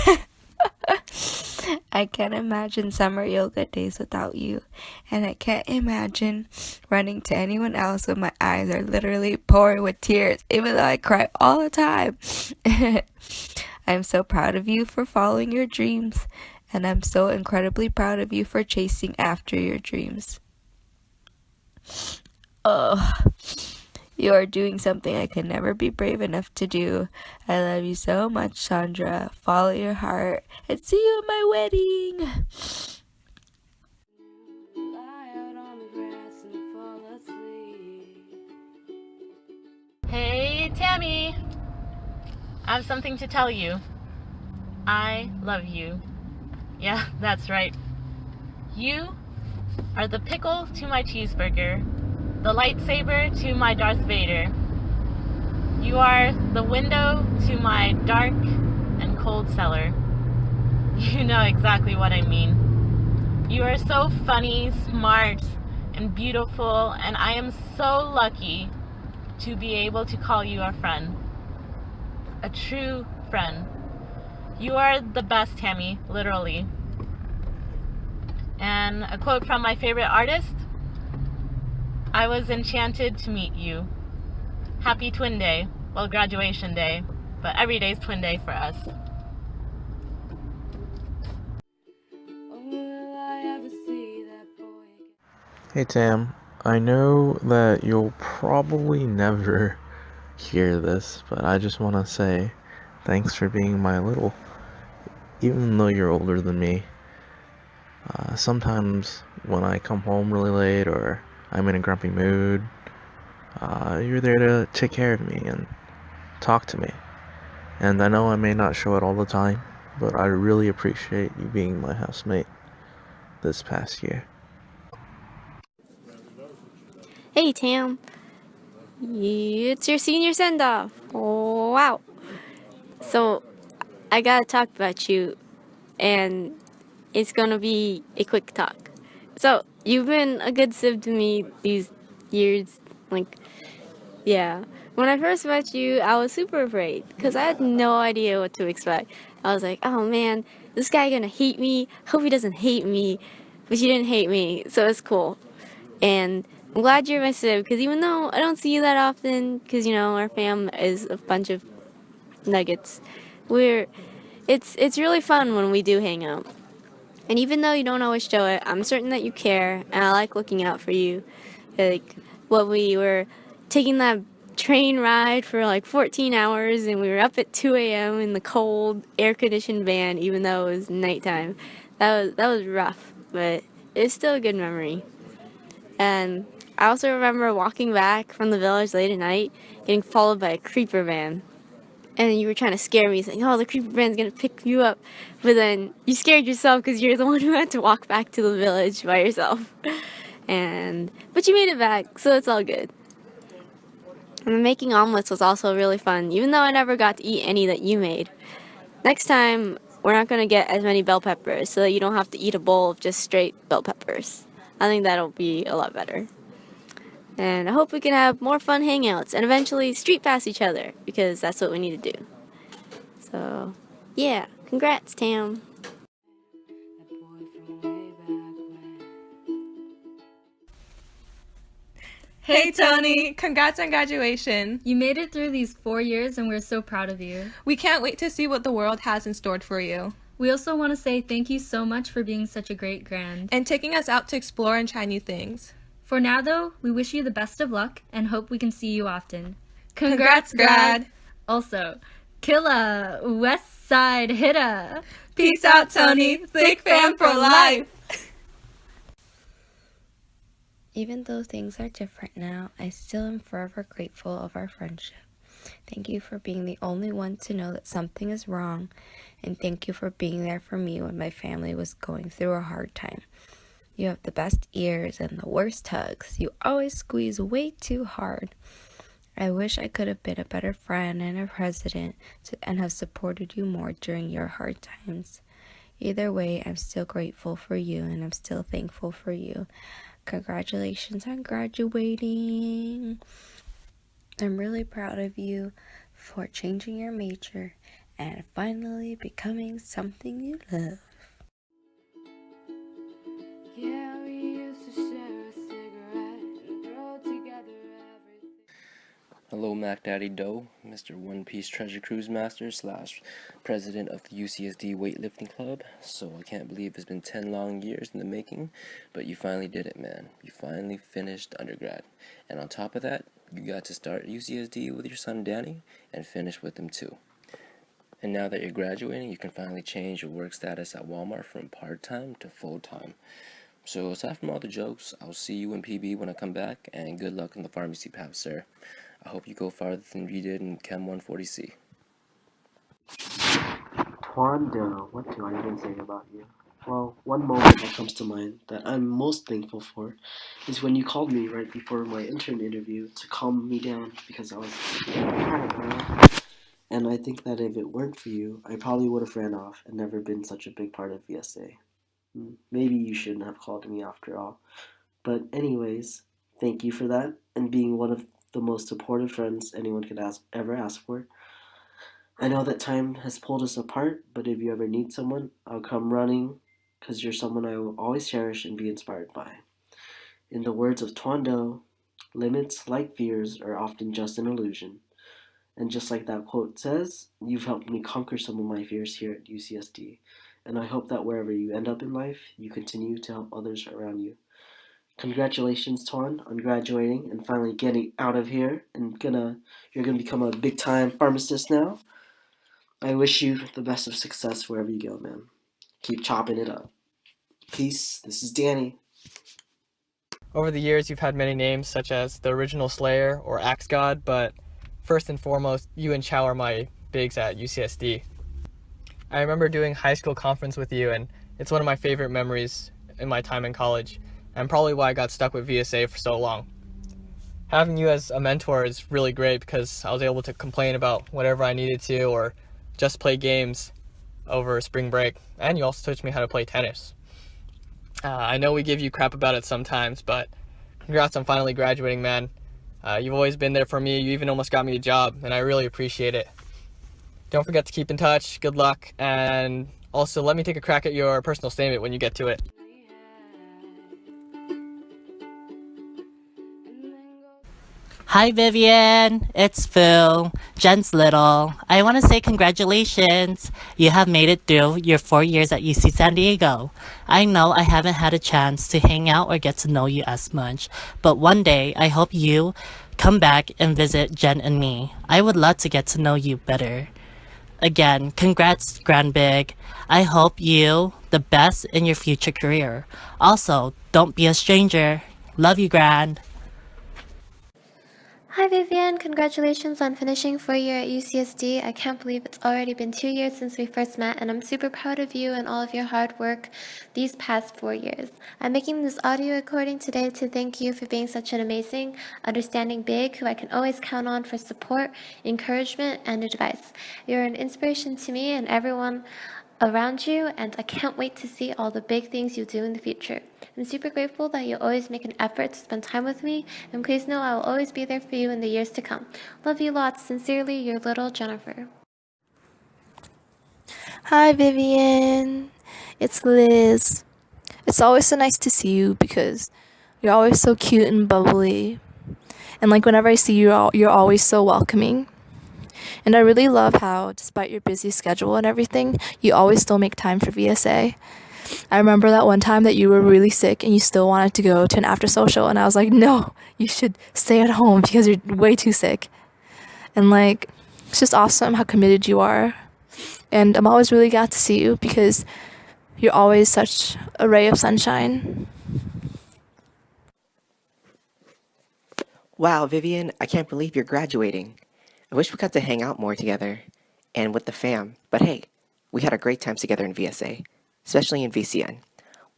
crying. I can't imagine summer yoga days without you. And I can't imagine running to anyone else when my eyes are literally pouring with tears, even though I cry all the time. I'm so proud of you for following your dreams, and I'm so incredibly proud of you for chasing after your dreams. Oh, you are doing something I could never be brave enough to do. I love you so much, Sandra. Follow your heart, and see you at my wedding. Lie out on the grass and fall asleep. Hey, Tammy. I have something to tell you. I love you. Yeah, that's right. You are the pickle to my cheeseburger, the lightsaber to my Darth Vader. You are the window to my dark and cold cellar. You know exactly what I mean. You are so funny, smart, and beautiful, and I am so lucky to be able to call you a friend. A true friend. You are the best, Tammy, literally. And a quote from my favorite artist: I was enchanted to meet you. Happy Twin Day. Well, graduation day, but every day's Twin Day for us. Will I ever see that boy again? Hey Tam, I know that you'll probably never hear this, but I just want to say thanks for being my little, even though you're older than me. Sometimes when I come home really late or I'm in a grumpy mood, you're there to take care of me and talk to me. And I know I may not show it all the time, but I really appreciate you being my housemate this past year. Hey Tam, it's your senior send-off. Oh, wow. So, I gotta talk about you, and it's gonna be a quick talk. So, you've been a good sib to me these years. Like, yeah. When I first met you, I was super afraid because I had no idea what to expect. I was like, oh man, this guy gonna hate me. Hope he doesn't hate me. But you didn't hate me, so it's cool. And I'm glad you're my sib because even though I don't see you that often, because you know our fam is a bunch of nuggets, it's really fun when we do hang out. And even though you don't always show it, I'm certain that you care, and I like looking out for you. Like when we were taking that train ride for like 14 hours, and we were up at 2 a.m. in the cold, air-conditioned van, even though it was nighttime. That was rough, but it's still a good memory. And I also remember walking back from the village late at night, getting followed by a creeper van. and you were trying to scare me, saying, "Oh, the creepy friend's gonna pick you up," but then you scared yourself because you're the one who had to walk back to the village by yourself. But you made it back, so it's all good. And making omelets was also really fun, even though I never got to eat any that you made. Next time, we're not gonna get as many bell peppers, so that you don't have to eat a bowl of just straight bell peppers. I think that'll be a lot better. And I hope we can have more fun hangouts and eventually street pass each other, because that's what we need to do. So, yeah, congrats, Tam. Hey Tony, congrats on graduation. You made it through these 4 years and we're so proud of you. We can't wait to see what the world has in store for you. We also want to say thank you so much for being such a great grand. And taking us out to explore and try new things. For now though, we wish you the best of luck and hope we can see you often. Congrats, grad! Also, Killa, West Side Hitta. Peace out, Tony. Thick fan for life. Even though things are different now, I still am forever grateful of our friendship. Thank you for being the only one to know that something is wrong, and thank you for being there for me when my family was going through a hard time. You have the best ears and the worst hugs. You always squeeze way too hard. I wish I could have been a better friend and a president and have supported you more during your hard times. Either way, I'm still grateful for you and I'm still thankful for you. Congratulations on graduating. I'm really proud of you for changing your major and finally becoming something you love. Yeah, we used to share a cigarette and throw together everything. Hello, Mac Daddy Doe, Mr. One Piece Treasure Cruise Master / President of the UCSD Weightlifting Club. So I can't believe it's been 10 long years in the making, but you finally did it, man. You finally finished undergrad. And on top of that, you got to start UCSD with your son Danny and finish with him too. And now that you're graduating, you can finally change your work status at Walmart from part-time to full-time. So aside from all the jokes, I'll see you in PB when I come back, and good luck in the pharmacy path, sir. I hope you go farther than you did in Chem 140C. Twanda, what do I even say about you? Well, one moment that comes to mind that I'm most thankful for is when you called me right before my intern interview to calm me down because I was kind of mad. And I think that if it weren't for you, I probably would have ran off and never been such a big part of VSA. Maybe you shouldn't have called me after all. But anyways, thank you for that and being one of the most supportive friends anyone could ever ask for. I know that time has pulled us apart, but if you ever need someone, I'll come running because you're someone I will always cherish and be inspired by. In the words of Twando, limits, like fears, are often just an illusion. And just like that quote says, you've helped me conquer some of my fears here at UCSD. And I hope that wherever you end up in life, you continue to help others around you. Congratulations, Twan, on graduating and finally getting out of here and you're gonna become a big time pharmacist now. I wish you the best of success wherever you go, man. Keep chopping it up. Peace. This is Danny. Over the years, you've had many names, such as the Original Slayer or Axe God, but first and foremost, you and Chow are my bigs at UCSD. I remember doing high school conference with you, and it's one of my favorite memories in my time in college, and probably why I got stuck with VSA for so long. Having you as a mentor is really great because I was able to complain about whatever I needed to or just play games over spring break, and you also taught me how to play tennis. I know we give you crap about it sometimes, but congrats on finally graduating, man. You've always been there for me. You even almost got me a job, and I really appreciate it. Don't forget to keep in touch. Good luck, and also let me take a crack at your personal statement when you get to it. Hi Vivian, it's Phil, Jen's little. I want to say congratulations. You have made it through your 4 years at UC San Diego. I know I haven't had a chance to hang out or get to know you as much, but one day I hope you come back and visit Jen and me. I would love to get to know you better. Again, congrats, Grand Big. I hope you the best in your future career. Also, don't be a stranger. Love you, Grand. Hi Vivian, congratulations on finishing 4 year at UCSD. I can't believe it's already been 2 years since we first met, and I'm super proud of you and all of your hard work these past 4 years. I'm making this audio recording today to thank you for being such an amazing, understanding big who I can always count on for support, encouragement, and advice. You're an inspiration to me and everyone around you, and I can't wait to see all the big things you do in the future. I'm super grateful that you always make an effort to spend time with me, and please know I will always be there for you in the years to come. Love you lots. Sincerely, your little Jennifer. Hi, Vivian. It's Liz. It's always so nice to see you because you're always so cute and bubbly. And like whenever I see you, you're always so welcoming. And I really love how, despite your busy schedule and everything, you always still make time for VSA. I remember that one time that you were really sick and you still wanted to go to an after social, and I was like, no, you should stay at home because you're way too sick. And like, it's just awesome how committed you are. And I'm always really glad to see you because you're always such a ray of sunshine. Wow, Vivian, I can't believe you're graduating. I wish we got to hang out more together and with the fam, but hey, we had our great times together in VSA, especially in VCN.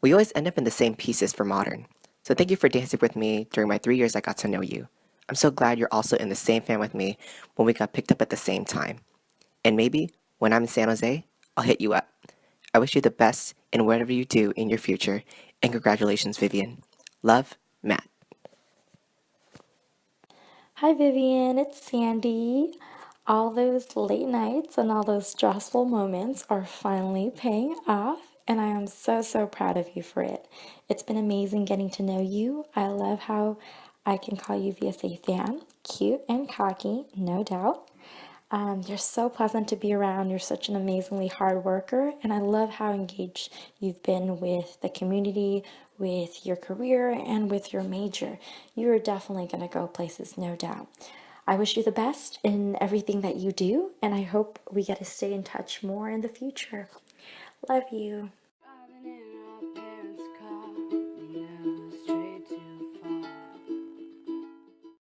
We always end up in the same pieces for modern, so thank you for dancing with me during my 3 years I got to know you. I'm so glad you're also in the same fam with me when we got picked up at the same time. And maybe when I'm in San Jose, I'll hit you up. I wish you the best in whatever you do in your future, and congratulations, Vivian. Love, Matt. Hi Vivian, it's Sandy. All those late nights and all those stressful moments are finally paying off, and I am so proud of you for it. It's been amazing getting to know you. I love how I can call you VSA fan. Cute and cocky, no doubt. You're so pleasant to be around. You're such an amazingly hard worker, and I love how engaged you've been with the community, with your career, and with your major. You are definitely going to go places, no doubt. I wish you the best in everything that you do, and I hope we get to stay in touch more in the future. Love you.